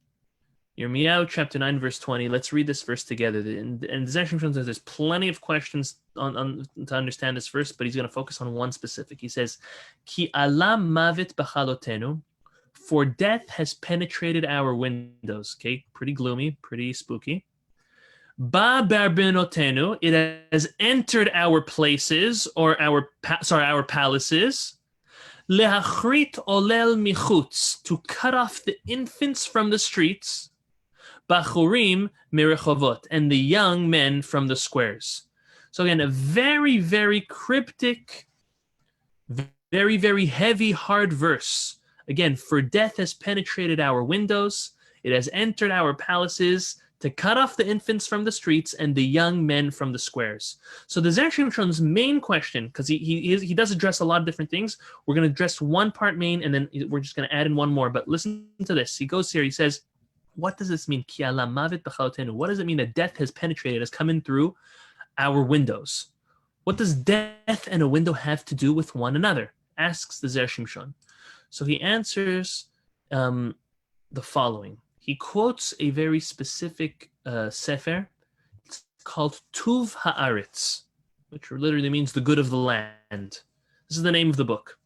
Yirmiyahu chapter 9, verse 20. Let's read this verse together. And the Zera Shimson says there's plenty of questions to understand this verse, but he's going to focus on one specific. He says, Ki ala mavet b'chalotenu, for death has penetrated our windows. Okay, pretty gloomy, pretty spooky. Ba barbenotenu, it has entered our places, or our palaces. Lehachrit olel michutz, to cut off the infants from the streets. Bachurim mirechovot, and the young men from the squares. So again, a very, very cryptic, very, very heavy, hard verse. Again, for death has penetrated our windows, it has entered our palaces, to cut off the infants from the streets and the young men from the squares. So the Zera Shimshon's main question, because he does address a lot of different things, we're going to address one part main, and then we're just going to add in one more. But listen to this. He goes here, he says, what does this mean? Ki ala mavet b'chalotenu. What does it mean that death has penetrated, has come in through our windows? What does death and a window have to do with one another? Asks the Zera Shimshon. So he answers the following. He quotes a very specific sefer. It's called Tuv Haaretz, which literally means the good of the land. This is the name of the book.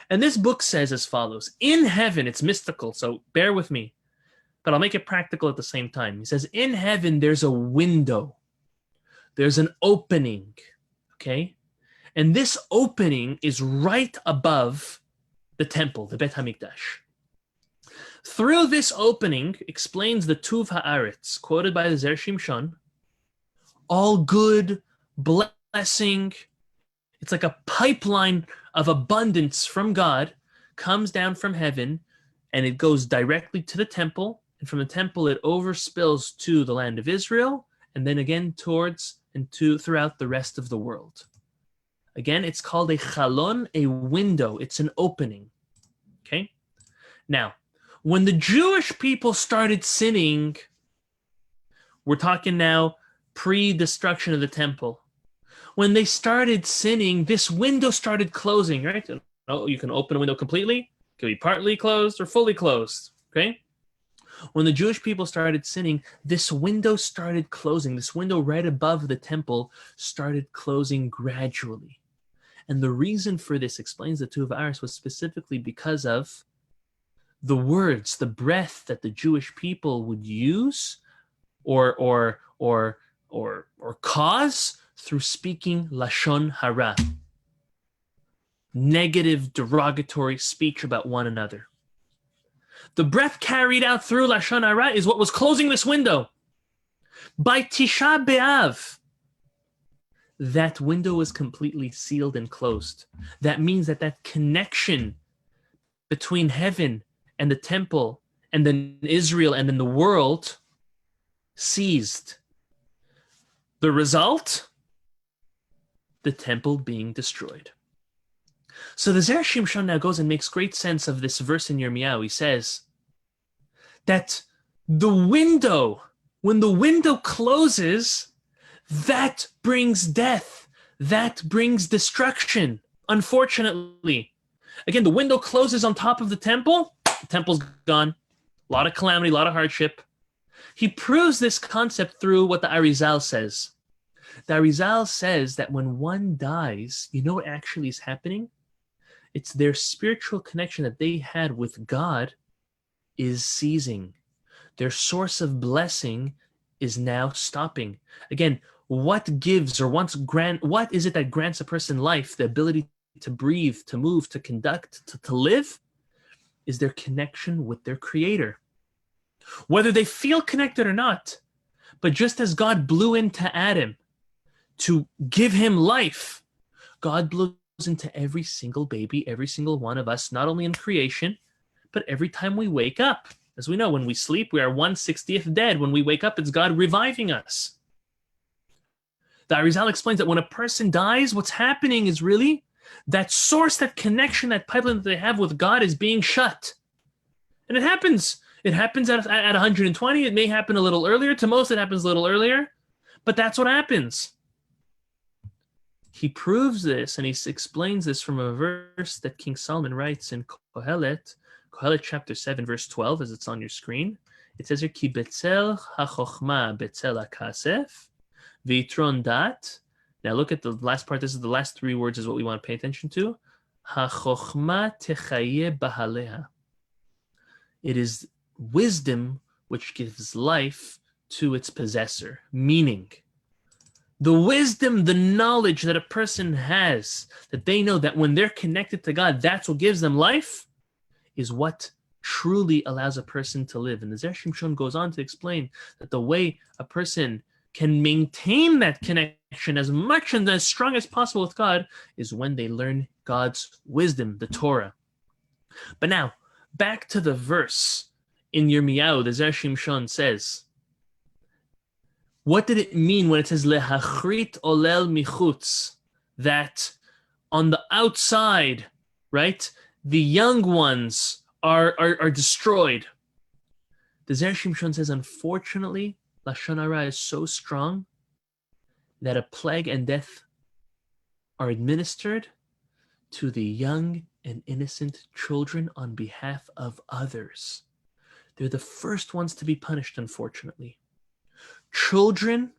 And this book says as follows. In heaven, it's mystical, so bear with me, but I'll make it practical at the same time. He says, in heaven, there's a window. There's an opening, okay? And this opening is right above the temple, the Bet HaMikdash. Through this opening, explains the Tuv Haaretz, quoted by the Zera Shimshon, all good, blessing, it's like a pipeline of abundance from God, comes down from heaven, and it goes directly to the temple, and from the temple it overspills to the land of Israel, and then again throughout the rest of the world. Again, it's called a chalon, a window. It's an opening. Okay? Now, when the Jewish people started sinning, we're talking now pre-destruction of the temple. When they started sinning, this window started closing, right? You can open a window completely, it can be partly closed or fully closed, okay? When the Jewish people started sinning, this window started closing. This window right above the temple started closing gradually. And the reason for this, explains the Tuv Haaretz, was specifically because of the words, the breath that the Jewish people would use or cause through speaking Lashon Hara, negative, derogatory speech about one another. The breath carried out through Lashon Hara is what was closing this window. By Tisha B'Av, that window was completely sealed and closed. That means that connection between heaven and the temple and then Israel and then the world ceased. The result? the temple being destroyed. So the Zera Shimson now goes and makes great sense of this verse in Yirmiyahu. He says that the window, when the window closes, that brings death. That brings destruction, unfortunately. Again, the window closes on top of the temple's gone. A lot of calamity, a lot of hardship. He proves this concept through what the Rizal says. The Rizal says that when one dies, you know what actually is happening? It's their spiritual connection that they had with God is ceasing. Their source of blessing is now stopping. Again, what gives or what is it that grants a person life, the ability to breathe, to move, to conduct, to live, is their connection with their Creator. Whether they feel connected or not, but just as God blew into Adam to give him life, God blows into every single baby, every single one of us, not only in creation, but every time we wake up. As we know, when we sleep, we are 1/60th dead. When we wake up, it's God reviving us. The Rizal explains that when a person dies, what's happening is really that source, that connection, that pipeline that they have with God is being shut. And it happens. It happens at 120. It may happen a little earlier. To most, it happens a little earlier. But that's what happens. He proves this, and he explains this from a verse that King Solomon writes in Qohelet, Qohelet chapter 7, verse 12, as it's on your screen. It says here, Ki betzel ha-chochma betzel ha-kasef, v'tron dat. Now look at the last part. This is the last three words is what we want to pay attention to. Ha-chochma techaye Bajalia. It is wisdom which gives life to its possessor. Meaning, the wisdom, the knowledge that a person has, that they know that when they're connected to God, that's what gives them life, is what truly allows a person to live. And the Zera Shimson goes on to explain that the way a person can maintain that connection as much and as strong as possible with God is when they learn God's wisdom, the Torah. But now, back to the verse in Yirmiyahu, the Zera Shimson says, what did it mean when it says lehachrit olel michutz? That on the outside, right, the young ones are destroyed. The Zera Shimson says, unfortunately, Lashon Hara is so strong that a plague and death are administered to the young and innocent children on behalf of others. They're the first ones to be punished, unfortunately. Children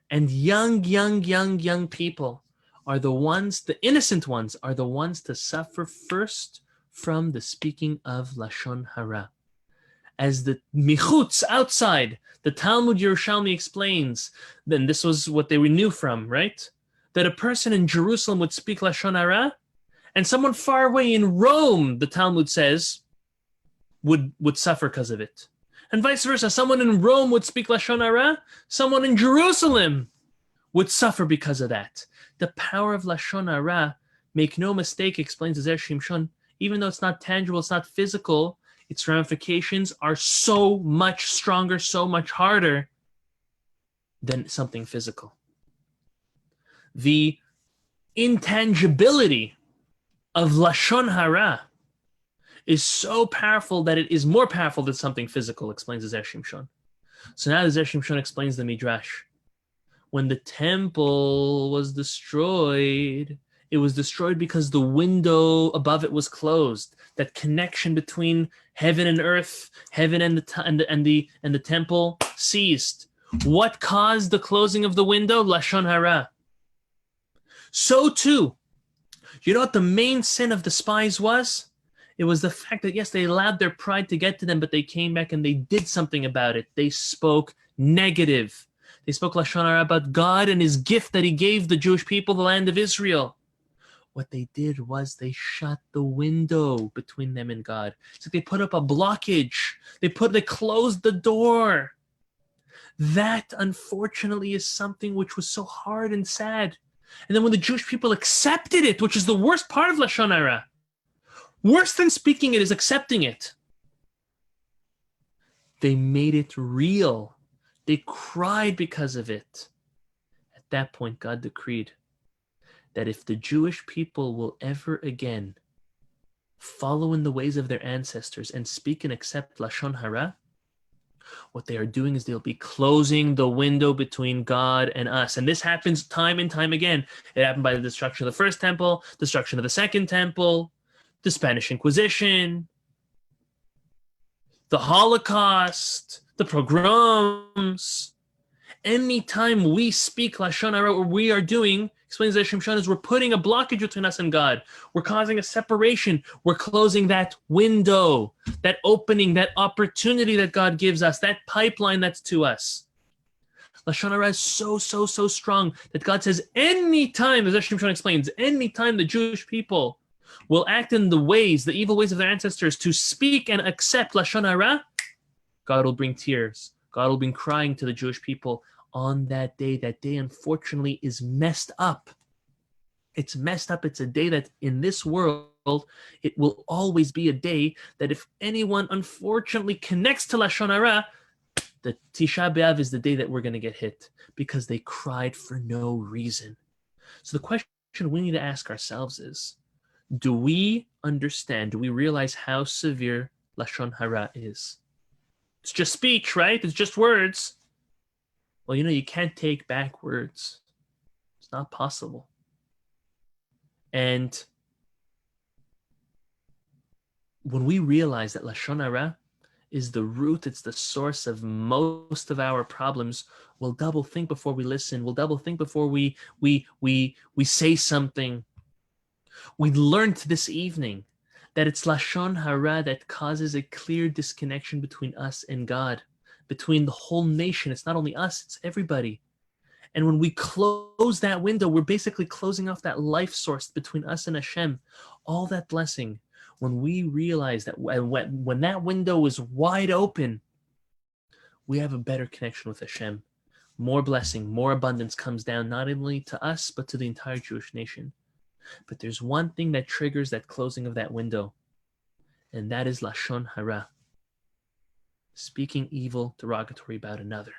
and young people are the ones, the innocent ones, are the ones to suffer first from the speaking of Lashon Hara. As the michutz, outside, the Talmud Yerushalmi explains, then this was what they knew from, right? That a person in Jerusalem would speak Lashon Hara, and someone far away in Rome, the Talmud says, would suffer because of it. And vice versa, someone in Rome would speak Lashon Hara, someone in Jerusalem would suffer because of that. The power of Lashon Hara, make no mistake, explains the Zera Shimson, even though it's not tangible, it's not physical, its ramifications are so much stronger, so much harder than something physical. The intangibility of Lashon Hara is so powerful that it is more powerful than something physical, explains the Zera Shimson. So now the Zera Shimson explains the Midrash. When the temple was destroyed, it was destroyed because the window above it was closed. That connection between heaven and earth, heaven and the temple ceased. What caused the closing of the window? Lashon Hara. So too, you know what the main sin of the spies was? It was the fact that, yes, they allowed their pride to get to them, but they came back and they did something about it. They spoke negative. They spoke Lashon Hara about God and his gift that he gave the Jewish people, the land of Israel. What they did was they shut the window between them and God. So they put up a blockage. They closed the door. That, unfortunately, is something which was so hard and sad. And then when the Jewish people accepted it, which is the worst part of Lashon Hara, worse than speaking it is accepting it. They made it real. They cried because of it. At that point, God decreed that if the Jewish people will ever again follow in the ways of their ancestors and speak and accept Lashon Hara, what they are doing is they'll be closing the window between God and us. And this happens time and time again. It happened by the destruction of the first temple, destruction of the second temple, the Spanish Inquisition, the Holocaust, the pogroms. Anytime we speak Lashon Hara, or we are doing, explains that Shimson, is we're putting a blockage between us and God. We're causing a separation. We're closing that window, that opening, that opportunity that God gives us, that pipeline that's to us. Lashon Hara is so strong that God says anytime, as Shimson explains, anytime the Jewish people will act in the ways, the evil ways of their ancestors, to speak and accept Lashon Hara, God will bring tears. God will bring crying to the Jewish people on that day. That day, unfortunately, is messed up. It's messed up. It's a day that in this world, it will always be a day that if anyone unfortunately connects to Lashon Hara, the Tisha B'Av is the day that we're going to get hit because they cried for no reason. So the question we need to ask ourselves is, do we understand, do we realize how severe Lashon Hara is? It's just speech, right? It's just words. Well, you can't take back words. It's not possible. And when we realize that Lashon Hara is the root, it's the source of most of our problems, we'll double think before we listen. We'll double think before we say something. We learned this evening that it's Lashon Hara that causes a clear disconnection between us and God, between the whole nation. It's not only us, it's everybody. And when we close that window, we're basically closing off that life source between us and Hashem, all that blessing. When we realize that when that window is wide open, we have a better connection with Hashem. More blessing, more abundance comes down not only to us, but to the entire Jewish nation. But there's one thing that triggers that closing of that window, and that is Lashon Hara, speaking evil, derogatory about another.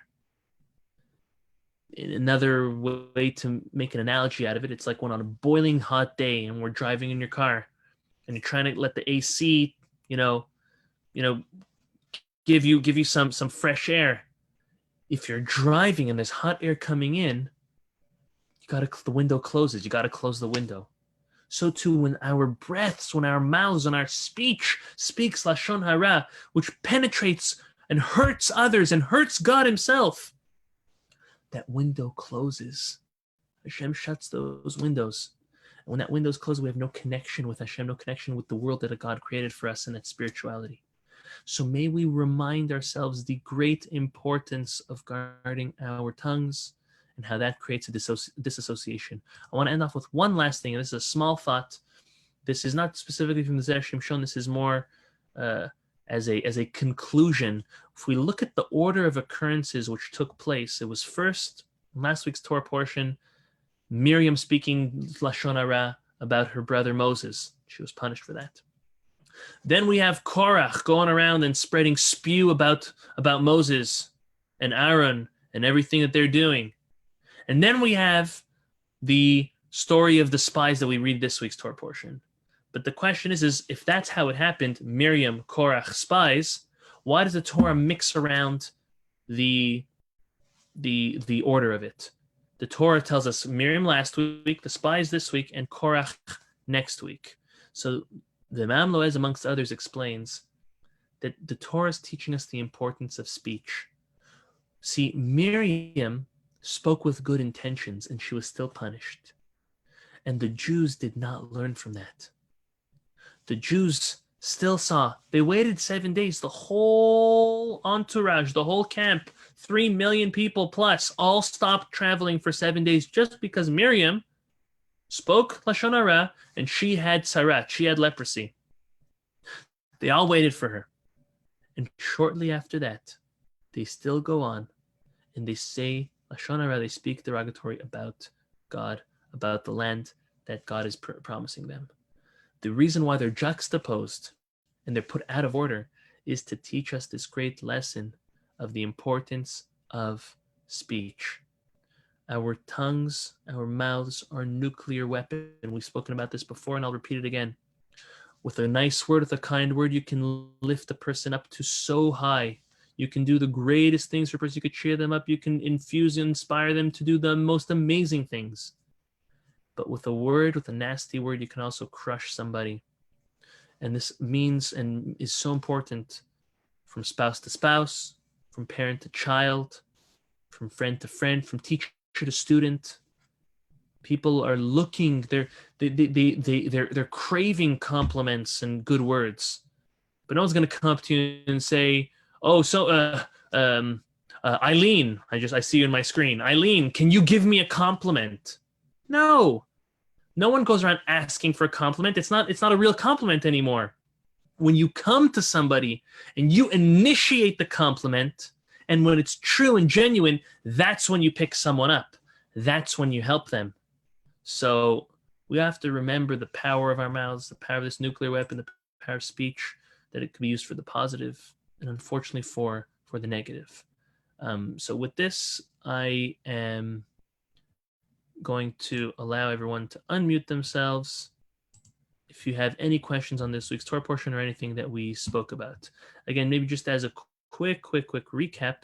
In another way to make an analogy out of it, it's like when on a boiling hot day and we're driving in your car and you're trying to let the AC, give you some fresh air. If you're driving and there's hot air coming in, the window closes. You got to close the window. So too, when our breaths, when our mouths, when our speech speaks Lashon Hara, which penetrates and hurts others and hurts God himself, that window closes. Hashem shuts those windows. And when that window's closed, we have no connection with Hashem, no connection with the world that God created for us and that spirituality. So may we remind ourselves the great importance of guarding our tongues and how that creates a disassociation. I want to end off with one last thing, and this is a small thought. This is not specifically from the Zera Shimson. This is more as a conclusion. If we look at the order of occurrences which took place, it was first, in last week's Torah portion, Miriam speaking Lashon Hara about her brother Moses. She was punished for that. Then we have Korach going around and spreading spew about Moses and Aaron and everything that they're doing. And then we have the story of the spies that we read this week's Torah portion. But the question is if that's how it happened, Miriam, Korach, spies, why does the Torah mix around the order of it? The Torah tells us Miriam last week, the spies this week, and Korach next week. So the Imam Loez, amongst others, explains that the Torah is teaching us the importance of speech. See, Miriam spoke with good intentions, and she was still punished. And the Jews did not learn from that. The Jews still saw, they waited 7 days, the whole entourage, the whole camp, 3 million people plus, all stopped traveling for 7 days just because Miriam spoke Lashon Hara and she had sarat, she had leprosy. They all waited for her. And shortly after that, they still go on and they say Lashon Hara, they speak derogatory about God, about the land that God is promising them. The reason why they're juxtaposed and they're put out of order is to teach us this great lesson of the importance of speech. Our tongues, our mouths are nuclear weapon. We've spoken about this before, and I'll repeat it again. With a nice word, with a kind word, you can lift a person up to so high. You can do the greatest things for a person. You could cheer them up. You can infuse and inspire them to do the most amazing things. But with a word, with a nasty word, you can also crush somebody. And this means and is so important from spouse to spouse, from parent to child, from friend to friend, from teacher to student. People are looking, they're craving compliments and good words. But no one's going to come up to you and say, oh, so Eileen, I see you in my screen. Eileen, can you give me a compliment? No. No one goes around asking for a compliment. It's not a real compliment anymore. When you come to somebody and you initiate the compliment, and when it's true and genuine, that's when you pick someone up. That's when you help them. So we have to remember the power of our mouths, the power of this nuclear weapon, the power of speech, that it can be used for the positive and unfortunately for the negative. So with this, I am going to allow everyone to unmute themselves if you have any questions on this week's Torah portion or anything that we spoke about. Again, maybe just as a quick recap,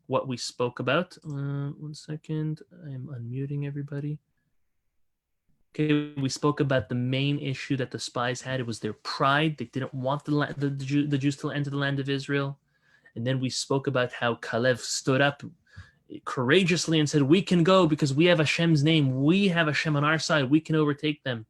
what we spoke about. 1 second, I'm unmuting everybody. Okay, we spoke about the main issue that the spies had. It was their pride. They didn't want the Jews to enter the land of Israel. And then we spoke about how Kalev stood up courageously and said, we can go because we have Hashem's name. We have Hashem on our side. We can overtake them.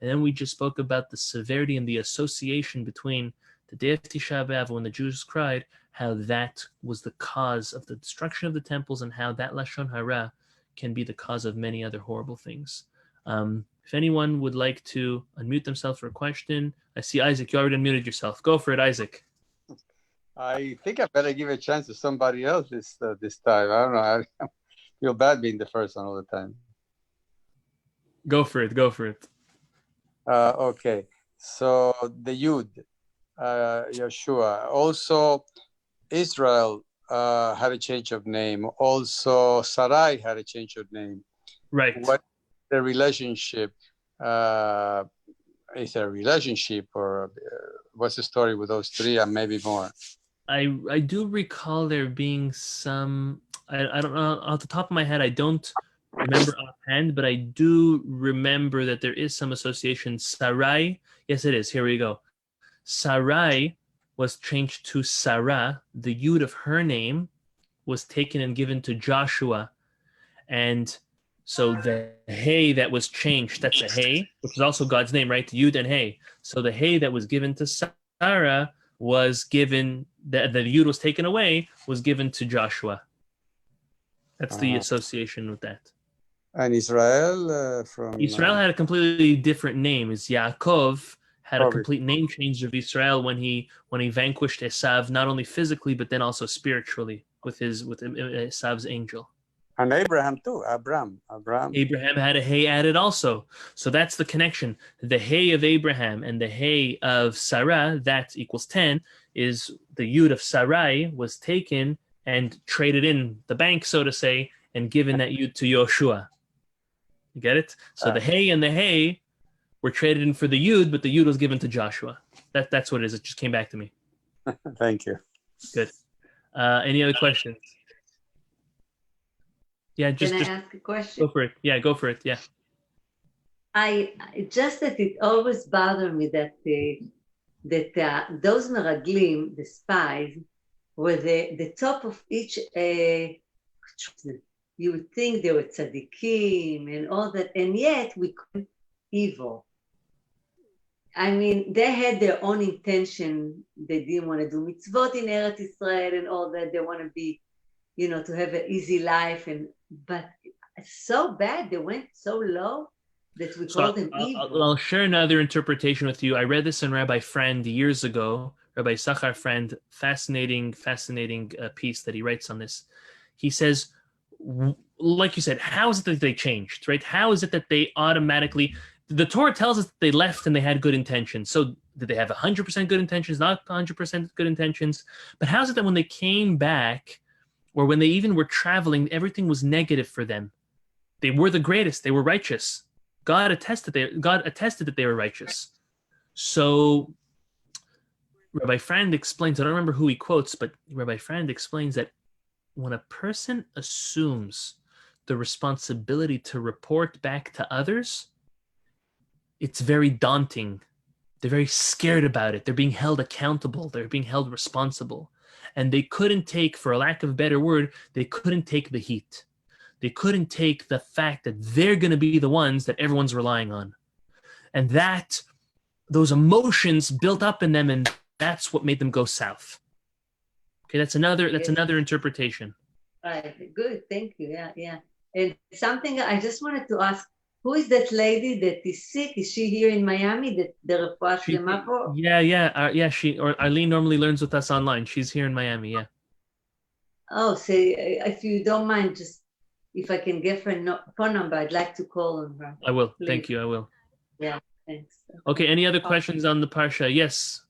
And then we just spoke about the severity and the association between the day of Tisha B'Av when the Jews cried, how that was the cause of the destruction of the temples and how that Lashon Hara can be the cause of many other horrible things. If anyone would like to unmute themselves for a question, I see Isaac, you already unmuted yourself. Go for it, Isaac. I think I better give a chance to somebody else this time. I don't know. I feel bad being the first one all the time. Go for it. Okay. So the Yud, Yeshua. Also, Israel had a change of name. Also, Sarai had a change of name. Right. What the relationship? Is there a relationship, or what's the story with those three and maybe more? I do recall there being some, I don't know, off the top of my head, I don't remember offhand, but I do remember that there is some association. Sarai, yes it is, here we go. Sarai was changed to Sarah. The Yud of her name was taken and given to Joshua. And so the Hey that was changed, that's a Hey, which is also God's name, right? Yud and Hey. So the Hey that was given to Sarah was given, the Yud was taken away, was given to Joshua. That's the association with that. And Israel Israel had a completely different name. It's Yaakov had a complete name change of Israel when he vanquished Esav, not only physically but then also spiritually with Esav's angel. And Abraham too. Abraham had a Hey added also. So that's the connection. The Hey of Abraham and the Hey of Sarah, that equals 10, is the Yud of Sarai was taken and traded in the bank, so to say, and given that Yud to Yoshua. You get it? So the Hey and the Hey were traded in for the Yud, but the Yud was given to Joshua. That's what it is. It just came back to me. Thank you. Good. Any other questions? Yeah, Can I ask a question? Go for it. Yeah, go for it. Yeah. That it always bothered me that those meraglim, the spies, were the top of each. You would think they were tzaddikim and all that, and yet we couldn't evil. I mean, they had their own intention. They didn't want to do mitzvot in Eretz Israel and all that. They want to be, to have an easy life, but it's so bad. They went so low that we call them evil. I'll share another interpretation with you. I read this in Rabbi Friend years ago. Rabbi Sachar Friend, fascinating piece that he writes on this. He says, like you said, how is it that they changed, right? How is it that they automatically, the Torah tells us that they left and they had good intentions. So did they have 100% good intentions, not 100% good intentions? But how is it that when they came back, or when they even were traveling, everything was negative for them? They were the greatest. They were righteous. God attested that they were righteous. So Rabbi Frand explains, I don't remember who he quotes, but Rabbi Frand explains that when a person assumes the responsibility to report back to others, it's very daunting. They're very scared about it. They're being held accountable. They're being held responsible. And they couldn't take, for a lack of a better word, they couldn't take the heat. They couldn't take the fact that they're going to be the ones that everyone's relying on. And that, those emotions built up in them, and that's what made them go south. Okay, that's another interpretation. Right, good, thank you. Yeah. And something I just wanted to ask, who is that lady that is sick? Is she here in Miami? That the refuah shlema for? Yeah. Eileen normally learns with us online. She's here in Miami. Yeah. Oh, say if you don't mind, just if I can get her phone number, I'd like to call her. I will. Please. Thank you. I will. Yeah, thanks. Okay. Any other questions on the Parsha? Yes.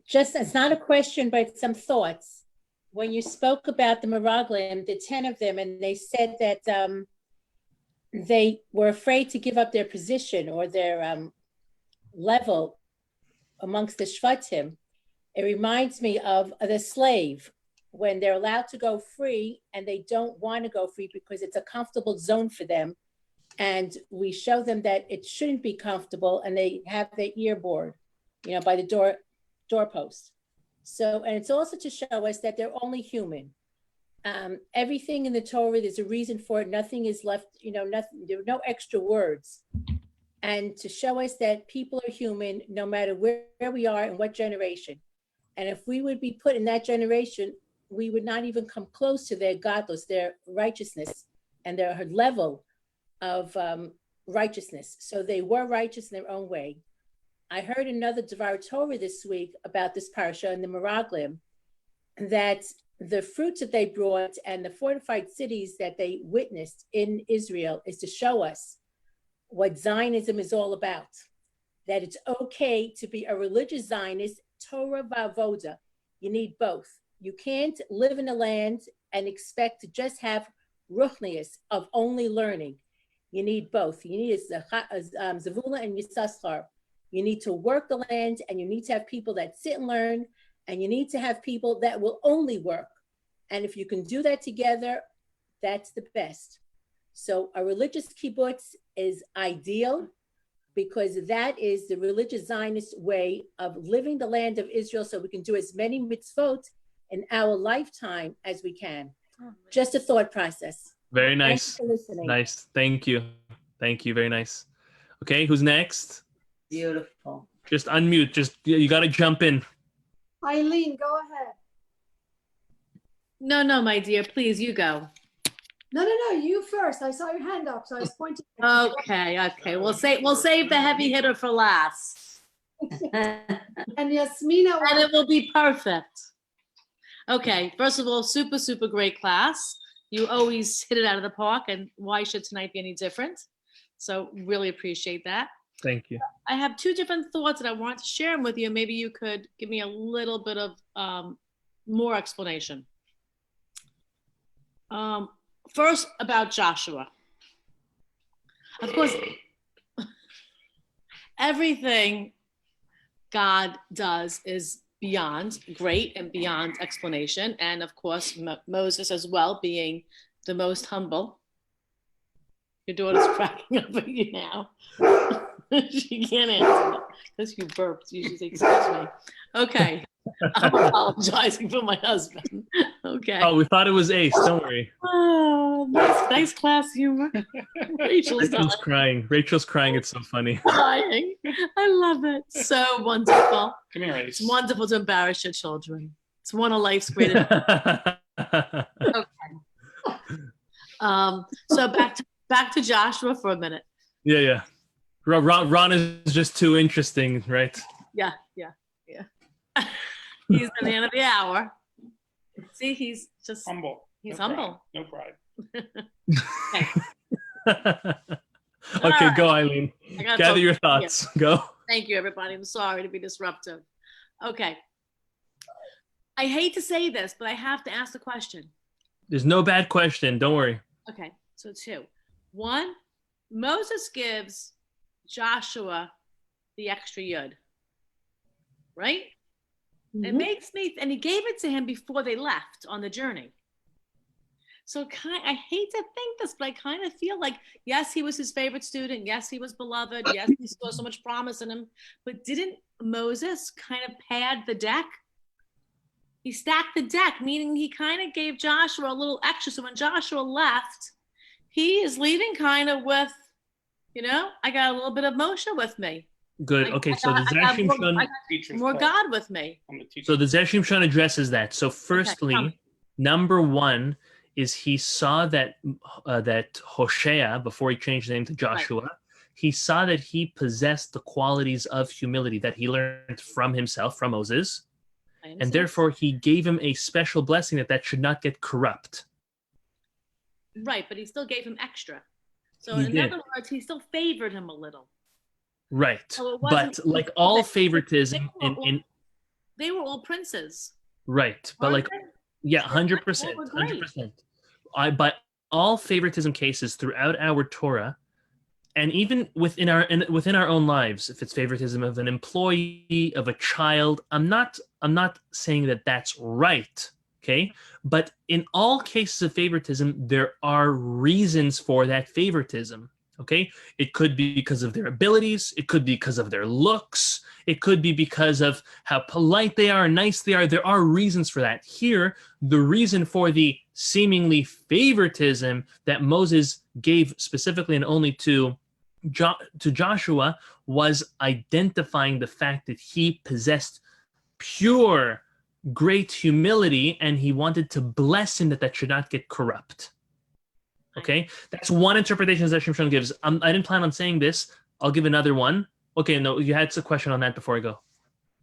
Just, it's not a question, but some thoughts. When you spoke about the Meraglim, the 10 of them, and they said that they were afraid to give up their position or their level amongst the Shvatim, it reminds me of the slave when they're allowed to go free and they don't want to go free because it's a comfortable zone for them. And we show them that it shouldn't be comfortable, and they have their ear board, by the doorpost. So, and it's also to show us that they're only human. Everything in the Torah, there's a reason for it. Nothing is left, nothing, there are no extra words. And to show us that people are human, no matter where we are and what generation. And if we would be put in that generation, we would not even come close to their godless, their righteousness, and their level of righteousness. So they were righteous in their own way. I heard another Dvar Torah this week about this Parsha and the Meraglim, that the fruits that they brought and the fortified cities that they witnessed in Israel is to show us what Zionism is all about. That it's okay to be a religious Zionist, Torah v'avoda. You need both. You can't live in a land and expect to just have ruchnius of only learning. You need both. You need Zavula and Yisachar. You need to work the land, and you need to have people that sit and learn, and you need to have people that will only work. And if you can do that together, that's the best. So a religious kibbutz is ideal because that is the religious Zionist way of living the land of Israel, so we can do as many mitzvot in our lifetime as we can. Just a thought process. Very nice. Thanks for listening. Nice. Thank you. Very nice. Okay, who's next? Beautiful. Just unmute. You got to jump in. Eileen, go ahead. No, my dear, please, you go. No, you first. I saw your hand up, so I was pointing. Okay. We'll save the heavy hitter for last. And Yasmina, And it will be perfect. Okay, first of all, super, super great class. You always hit it out of the park, and why should tonight be any different? So really appreciate that. Thank you. I have two different thoughts that I want to share them with you. Maybe you could give me a little bit of more explanation. First, about Joshua. Of course, everything God does is beyond great and beyond explanation. And of course, Moses as well, being the most humble. Your daughter's cracking up at you now. She can't answer because you burped. You should say, excuse me. Okay. I'm apologizing for my husband. Okay. Oh, we thought it was Ace. Don't worry. Oh, nice class humor. Rachel's crying. Rachel's crying. It's so funny. Crying. I love it. So wonderful. Come here, Ace. It's wonderful to embarrass your children. It's one of life's greatest. Okay. So back to Joshua for a minute. Yeah. Ron is just too interesting, right? Yeah. He's the man of the hour. See, he's just Humble. He's No humble. Pride. No pride. Okay, right. Go, Eileen. Gather your thoughts. Go. Thank you, everybody. I'm sorry to be disruptive. Okay. I hate to say this, but I have to ask the question. There's no bad question. Don't worry. Okay, so two. One, Moses gives Joshua the extra yud, right? It makes me, and he gave it to him before they left on the journey. So I hate to think this, but I kind of feel like, yes, he was his favorite student. Yes, he was beloved. Yes, he saw so much promise in him. But didn't Moses kind of pad the deck? He stacked the deck, meaning he kind of gave Joshua a little extra. So when Joshua left, he is leaving kind of with, I got a little bit of Moshe with me. Good. Okay, so the Zera Shimshon, more God with me. So the Zera Shimshon addresses that. So firstly, number one is he saw that Hoshea, before he changed the name to Joshua, he saw that he possessed the qualities of humility that he learned from himself, from Moses, and therefore he gave him a special blessing that should not get corrupt. Right, but he still gave him extra. So in other words, he still favored him a little. Right, so but like all favoritism, they were all princes. Right, but like, yeah, 100%, 100%. By all favoritism cases throughout our Torah, and even within our own lives, if it's favoritism of an employee, of a child, I'm not saying that that's right, okay? But in all cases of favoritism, there are reasons for that favoritism. Okay, it could be because of their abilities. It could be because of their looks. It could be because of how polite they are, nice they are. There are reasons for that. Here, the reason for the seemingly favoritism that Moses gave specifically and only to Joshua was identifying the fact that he possessed pure, great humility, and he wanted to bless him that should not get corrupt. Okay, that's one interpretation that Shimshon gives. I didn't plan on saying this. I'll give another one. Okay, no, you had a question on that before I go.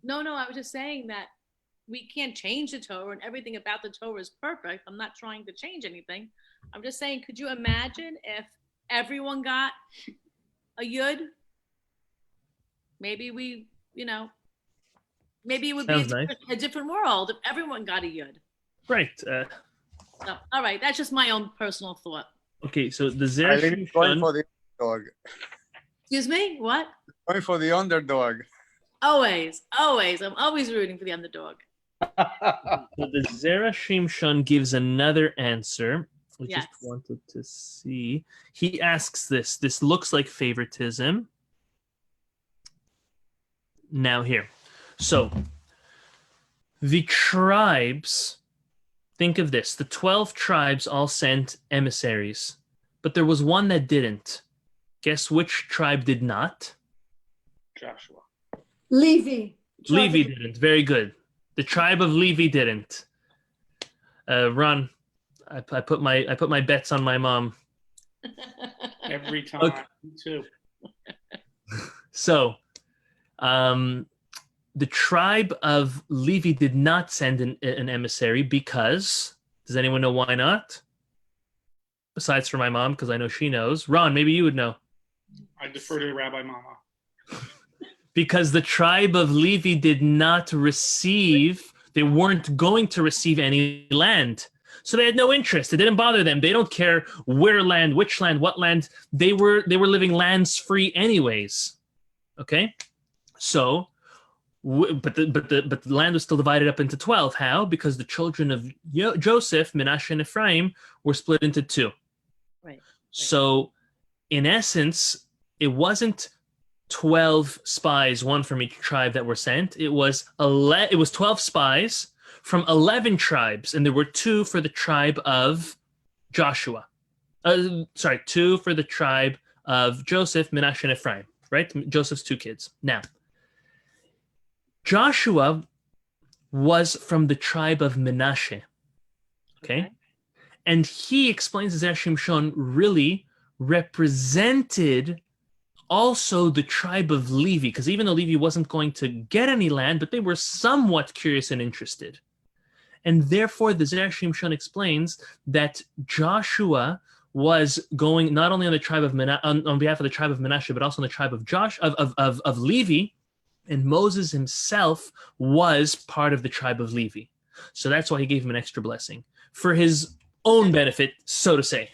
No, I was just saying that we can't change the Torah and everything about the Torah is perfect. I'm not trying to change anything. I'm just saying, could you imagine if everyone got a yud? Maybe maybe it would be a different world if everyone got a yud. Right. So, all right, that's just my own personal thought. Okay, so the Zera Shimshon... going for the underdog. Excuse me? What? Going for the underdog. Always. I'm always rooting for the underdog. So the Zera Shimshon gives another answer. I just wanted to see. He asks this. This looks like favoritism. Now here. So, the tribes... Think of this. The 12 tribes all sent emissaries, but there was one that didn't. Guess which tribe did not? Joshua. Levi. Levi didn't. Very good. The tribe of Levi didn't. Ron, I put my bets on my mom. Every time, okay. Too. So, the tribe of Levi did not send an emissary because, does anyone know why not? Besides for my mom, because I know she knows. Ron, maybe you would know. I defer to Rabbi Mama. Because the tribe of Levi did not receive, they weren't going to receive any land. So they had no interest. It didn't bother them. They don't care where land, which land, what land. They were living lands free anyways. Okay? So... But the land was still divided up into 12. How? Because the children of Joseph, Menashe and Ephraim, were split into two. Right. So, in essence, it wasn't 12 spies, one from each tribe, that were sent. It was 12 spies from 11 tribes, and there were 2 for the tribe of Joshua. 2 for the tribe of Joseph, Menashe and Ephraim. Right? Joseph's 2 kids. Now. Joshua was from the tribe of Menashe, okay? And he explains that Zera Shimshon really represented also the tribe of Levi, because even though Levi wasn't going to get any land, but they were somewhat curious and interested. And therefore, the Zera Shimshon explains that Joshua was going not only on the tribe of on behalf of the tribe of Menashe, but also on the tribe of Levi. And Moses himself was part of the tribe of Levi. So that's why he gave him an extra blessing. For his own benefit, so to say.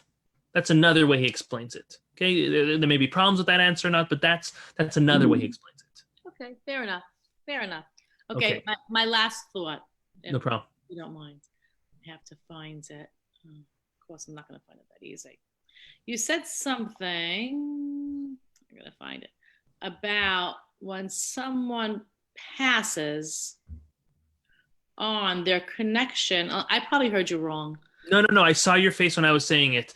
That's another way he explains it. Okay, there may be problems with that answer or not, but that's another way he explains it. Okay, fair enough. Fair enough. Okay, Okay. my last thought. No problem. If you don't mind. I have to find it. Of course, I'm not going to find it that easy. You said something, I'm going to find it, about when someone passes on their connection. I probably heard you wrong. No. I saw your face when I was saying it.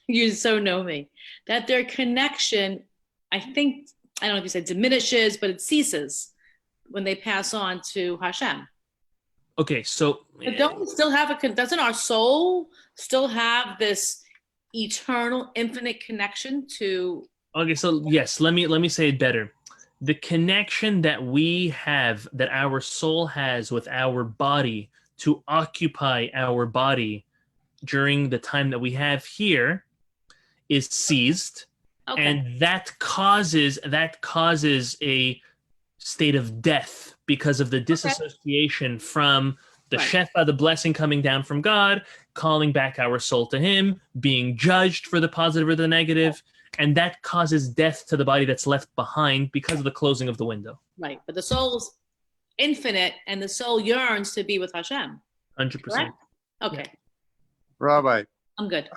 You so know me. That their connection, I think, I don't know if you said diminishes, but it ceases when they pass on to Hashem. Okay, so But don't we still have doesn't our soul still have this eternal, infinite connection to? okay, so yes, let me say it better. The connection that we have, that our soul has with our body to occupy our body during the time that we have here is seized. Okay. And that causes a state of death because of the disassociation from the Shefa, the blessing coming down from God, calling back our soul to him, being judged for the positive or the negative, and that causes death to the body that's left behind because of the closing of the window. Right, but the soul's infinite and the soul yearns to be with Hashem. 100%. Okay. Yeah. Rabbi, I'm good.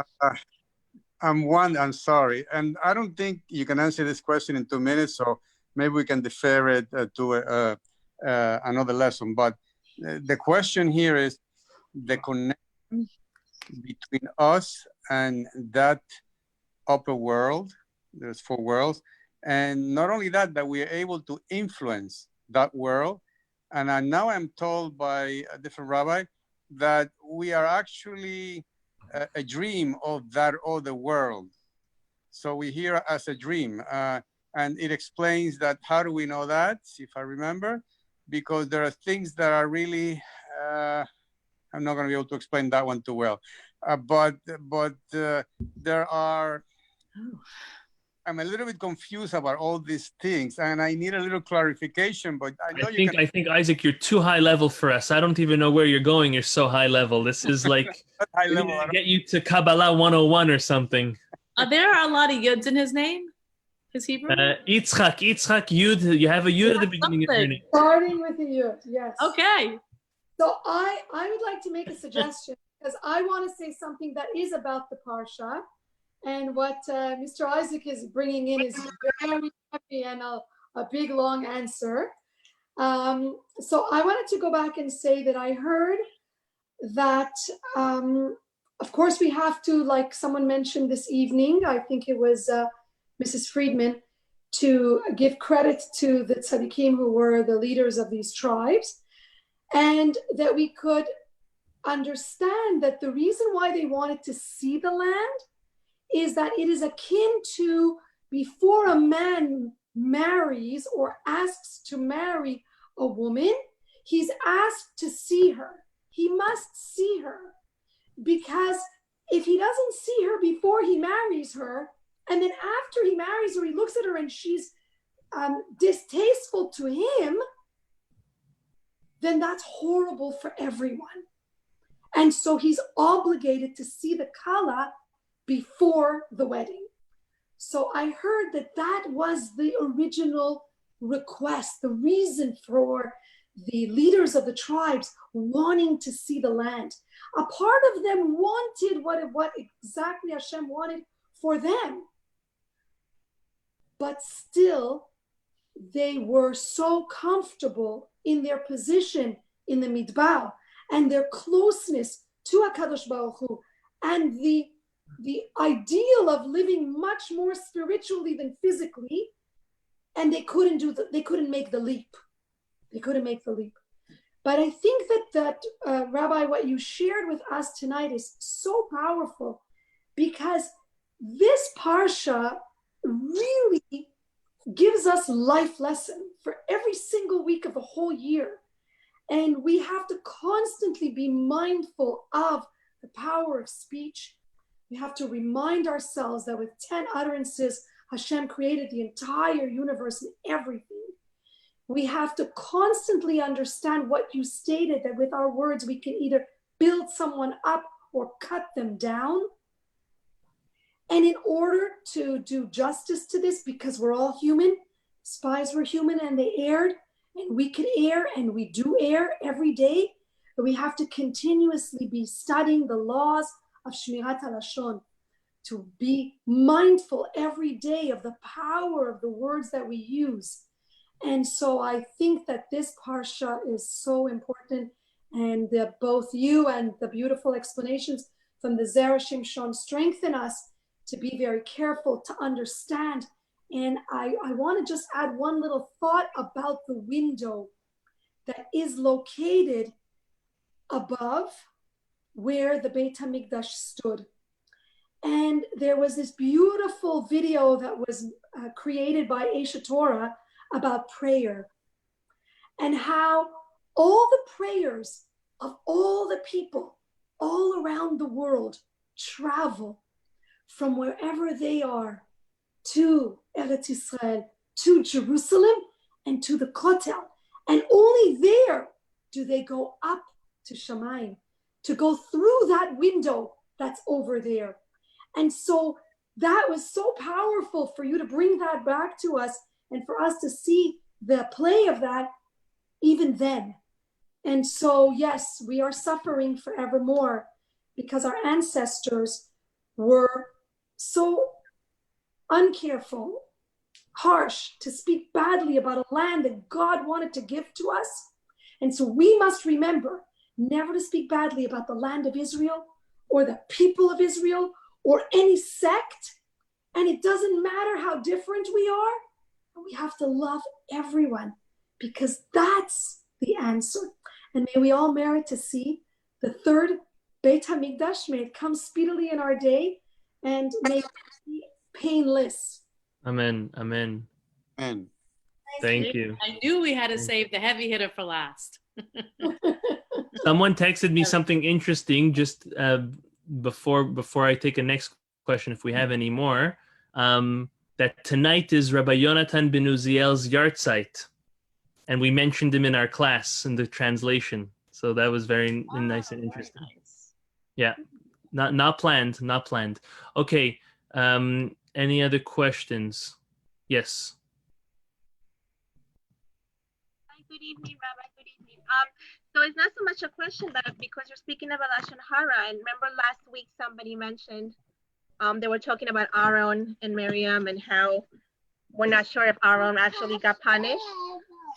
I'm sorry, and I don't think you can answer this question in 2 minutes, so maybe we can defer it to another lesson. But the question here is the connection between us and that upper world. There's 4 worlds, and not only that, that we are able to influence that world. And now I'm told by a different rabbi that we are actually a dream of that other world. So we hear as a dream. And it explains that. How do we know that? If I remember, because there are things that are really, I'm not going to be able to explain that one too well. But there are, I'm a little bit confused about all these things, and I need a little clarification. But I think Isaac, you're too high level for us. I don't even know where you're going. You're so high level. This is like high level. Get you to Kabbalah 101 or something. There are a lot of yuds in his name. His Hebrew. Yitzchak Yud. You have a Yud at the beginning of your name. Starting with the yud, yes. Okay. So I would like to make a suggestion because I want to say something that is about the Parsha. And what Mr. Isaac is bringing in is very heavy and a big, long answer. So I wanted to go back and say that I heard that, of course, we have to, like someone mentioned this evening, I think it was Mrs. Friedman, to give credit to the tzaddikim who were the leaders of these tribes, and that we could understand that the reason why they wanted to see the land is that it is akin to before a man marries or asks to marry a woman, he's asked to see her. He must see her, because if he doesn't see her before he marries her, and then after he marries her, he looks at her and she's distasteful to him, then that's horrible for everyone. And so he's obligated to see the Kala before the wedding. So I heard that that was the original request, the reason for the leaders of the tribes wanting to see the land. A part of them wanted what exactly Hashem wanted for them. But still, they were so comfortable in their position in the Midbar and their closeness to HaKadosh Baruch Hu and the ideal of living much more spiritually than physically, and they couldn't make the leap. They couldn't make the leap. But I think that Rabbi, what you shared with us tonight is so powerful, because this Parsha really gives us life lesson for every single week of the whole year. And we have to constantly be mindful of the power of speech. We have to remind ourselves that with 10 utterances, Hashem created the entire universe and everything. We have to constantly understand what you stated, that with our words, we can either build someone up or cut them down. And in order to do justice to this, because we're all human, spies were human and they erred, and we could err, and we do err every day, but we have to continuously be studying the laws of Shmirat HaLashon, to be mindful every day of the power of the words that we use. And so I think that this Parsha is so important, and both you and the beautiful explanations from the Zera Shimson strengthen us to be very careful to understand. And I want to just add one little thought about the window that is located above where the Beit HaMikdash stood. And there was this beautiful video that was created by Aja Torah about prayer, and how all the prayers of all the people all around the world travel from wherever they are to Eretz Israel, to Jerusalem, and to the Kotel. And only there do they go up to Shamayim, to go through that window that's over there. And so that was so powerful for you to bring that back to us, and for us to see the play of that even then. And so, yes, we are suffering forevermore because our ancestors were so uncareful, harsh, to speak badly about a land that God wanted to give to us. And so we must remember never to speak badly about the land of Israel or the people of Israel or any sect. And it doesn't matter how different we are. We have to love everyone, because that's the answer. And may we all merit to see the third Beit HaMikdash. May it come speedily in our day, and may it be painless. Amen. Amen. Amen. Thank you. I knew we had to save the heavy hitter for last. Someone texted me something interesting just before I take a next question, if we have any more. That tonight is Rabbi Yonatan ben Uziel's yahrzeit, and we mentioned him in our class in the translation. So that was very nice and interesting. Nice. Yeah, not planned. Okay. Any other questions? Yes. Hi, good evening, Rabbi. Good evening. So it's not so much a question, but because you're speaking about Lashon Hara, and remember last week somebody mentioned they were talking about Aaron and Miriam and how we're not sure if Aaron actually got punished.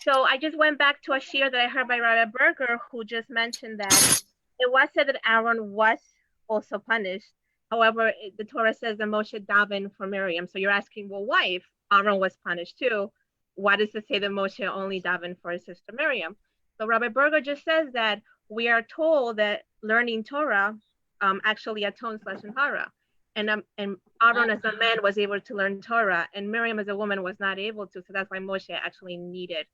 So I just went back to a shir that I heard by Rabbi Berger, who just mentioned that it was said that Aaron was also punished. However, the Torah says that Moshe davened for Miriam. So you're asking, well, why, if Aaron was punished too, why does it say that Moshe only davened for his sister Miriam? So Rabbi Berger just says that we are told that learning Torah actually atones Lashon Hara. And Aaron as a man was able to learn Torah, and Miriam as a woman was not able to. So that's why Moshe actually needed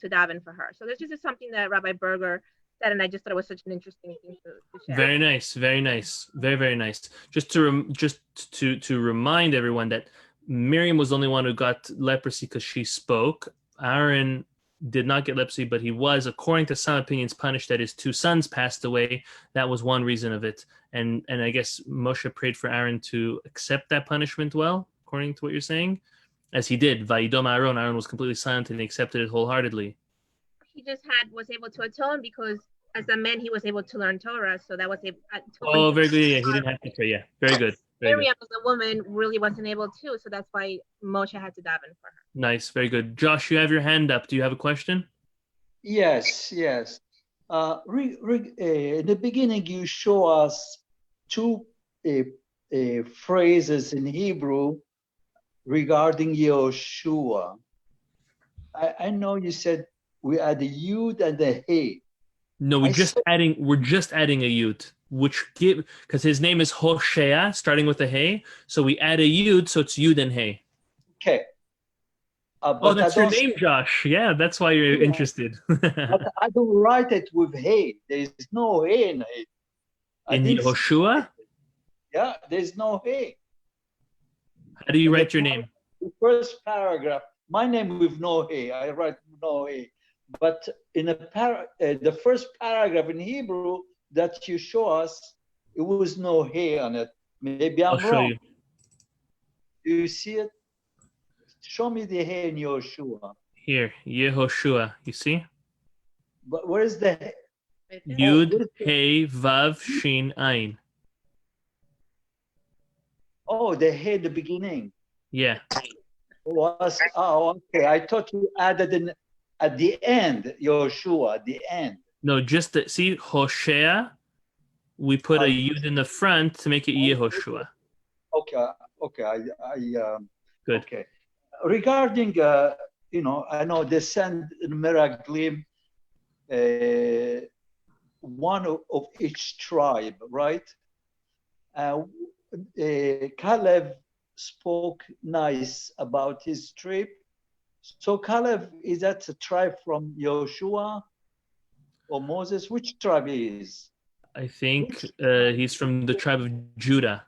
to daven for her. So this is just something that Rabbi Berger said, and I just thought it was such an interesting thing to share. Very nice. Very nice. Just to remind everyone that Miriam was the only one who got leprosy because she spoke. Aaron did not get leprosy, but he was, according to some opinions, punished that his two sons passed away. That was one reason of it. And I guess Moshe prayed for Aaron to accept that punishment well, according to what you're saying, as he did. Vayidom Aaron. Aaron was completely silent and he accepted it wholeheartedly. He just was able to atone because as a man he was able to learn Torah, so that was a. Oh, very good. Yeah, he didn't have to pray. Yeah, very good. Miriam as a woman really wasn't able to, so that's why Moshe had to daven for her. Nice, very good. Josh, you have your hand up. Do you have a question? Yes. In the beginning, you show us two phrases in Hebrew regarding Yehoshua. I know you said we add a yud and a hey. No, we're just adding a yud, because his name is Hoshea, starting with a hey. So we add a yud, so it's yud and hey. Okay. Oh, that's your name, Josh. Yeah, that's why you're interested. But I don't write it with hey. There is no hey in it. In Yehoshua? Yeah, there's no hey. How do you write your name? The first paragraph, my name with no hey. I write no hey. But in the first paragraph in Hebrew that you show us, it was no hey on it. Maybe I'm wrong. you see it? Show me the He in Yoshua. Here, Yehoshua. You see? But where is the He? Right there. Yud, Hey, Vav, Shin, Ayin. Oh, the He at the beginning. Yeah. Oh, okay. I thought you added in at the end, Yoshua, at the end. No, just the, see, Hoshea, we put a Yud in the front to make it Yehoshua. Okay. Good. Okay. Regarding, I know they send Meraglim, one of each tribe, right? Caleb spoke nice about his trip. So Caleb, is that a tribe from Joshua or Moses? Which tribe he is? I think he's from the tribe of Judah.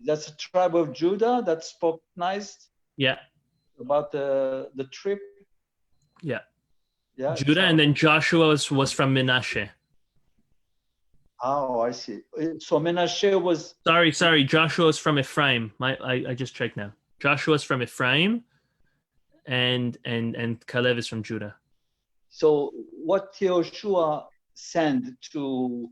That's a tribe of Judah that spoke nice Yeah. about the trip. Yeah. Yeah. Judah, and then Joshua was from Menashe. Oh, I see. So Menashe was. Sorry. Joshua is from Ephraim. I just checked now. Joshua is from Ephraim, and Caleb is from Judah. So what Joshua sent to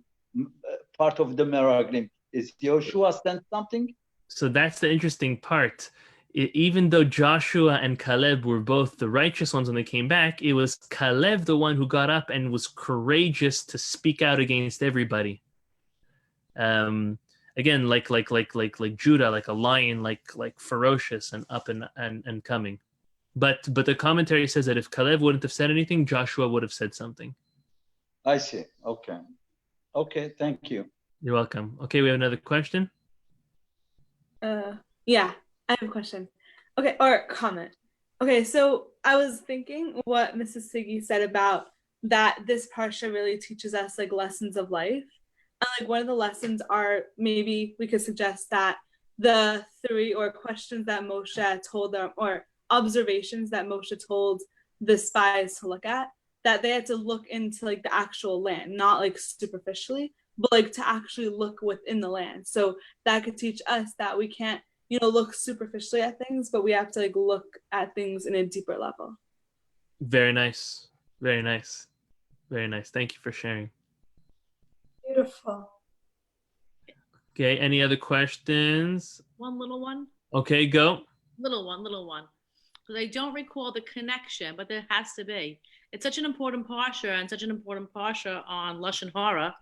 part of the Meraglim, is Joshua sent something? So that's the interesting part. Even though Joshua and Caleb were both the righteous ones when they came back, it was Caleb the one who got up and was courageous to speak out against everybody. Again, like Judah, like a lion, like ferocious and up and coming. But the commentary says that if Caleb wouldn't have said anything, Joshua would have said something. I see. Okay. Thank you. You're welcome. Okay, we have another question. Yeah, I have a question. Okay, or comment. Okay, so I was thinking what Mrs. Siggy said about that this Parsha really teaches us like lessons of life. And like one of the lessons are, maybe we could suggest that the three or questions that Moshe told them, or observations that Moshe told the spies to look at, that they had to look into like the actual land, not like superficially, but like to actually look within the land. So that could teach us that we can't, look superficially at things, but we have to like look at things in a deeper level. Very nice. Thank you for sharing. Beautiful. Okay, any other questions? One little one. Okay, go. Little one. Because I don't recall the connection, but there has to be. It's such an important Parsha and such an important Parsha on Lashon Hara,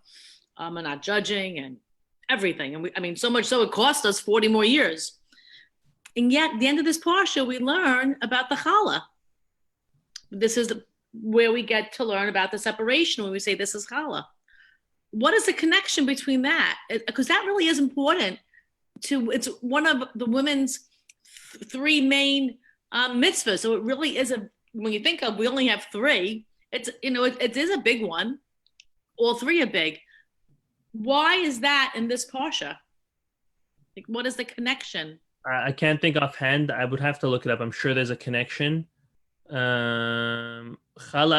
and not judging and everything. And so much so it cost us 40 more years. And yet, at the end of this Parsha, we learn about the Challah. This is where we get to learn about the separation when we say this is Challah. What is the connection between that? Because that really is important. It's one of the women's three main mitzvahs. So it really is when you think of, we only have three. It is a big one. All three are big. Why is that in this Parsha? Like, what is the connection? I can't think offhand. I would have to look it up. I'm sure there's a connection. Challah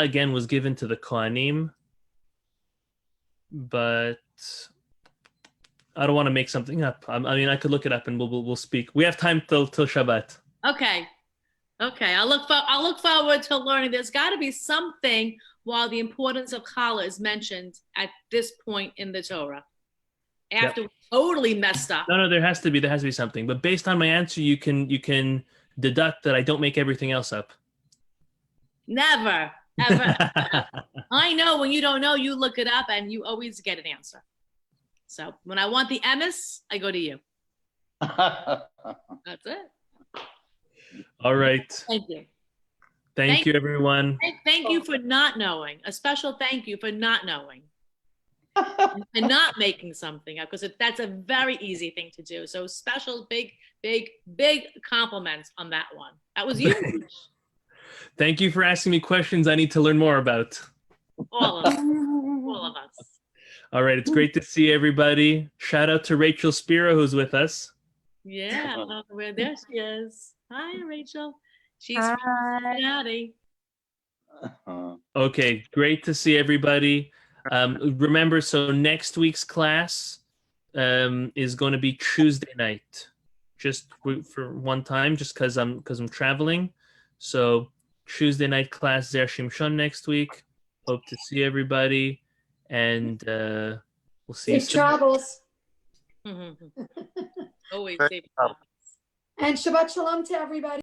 again was given to the Kohanim, but I don't want to make something up. I could look it up and we'll speak. We have time till Shabbat. Okay. I'll look forward to learning. There's got to be something while the importance of Challah is mentioned at this point in the Torah. After we totally messed up. No, there has to be something. But based on my answer, you can deduct that I don't make everything else up. Never, ever. I know when you don't know, you look it up and you always get an answer. So when I want the emes, I go to you. That's it. All right. Thank you. Thank you, everyone. Thank you for not knowing. A special thank you for not knowing. And not making something up, because that's a very easy thing to do. So special, big compliments on that one. That was huge. Thank you for asking me questions I need to learn more about. All of us. All right, it's great to see everybody. Shout out to Rachel Spiro, who's with us. Yeah, there she is. Hi, Rachel. She's from Cincinnati. Okay, great to see everybody. Remember, so next week's class is going to be Tuesday night. just for one time, just because I'm traveling. So Tuesday night class Zera Shimson next week. Hope to see everybody, and we'll see you Safe soon. travels. Always Safe safe. travels. And Shabbat Shalom to everybody.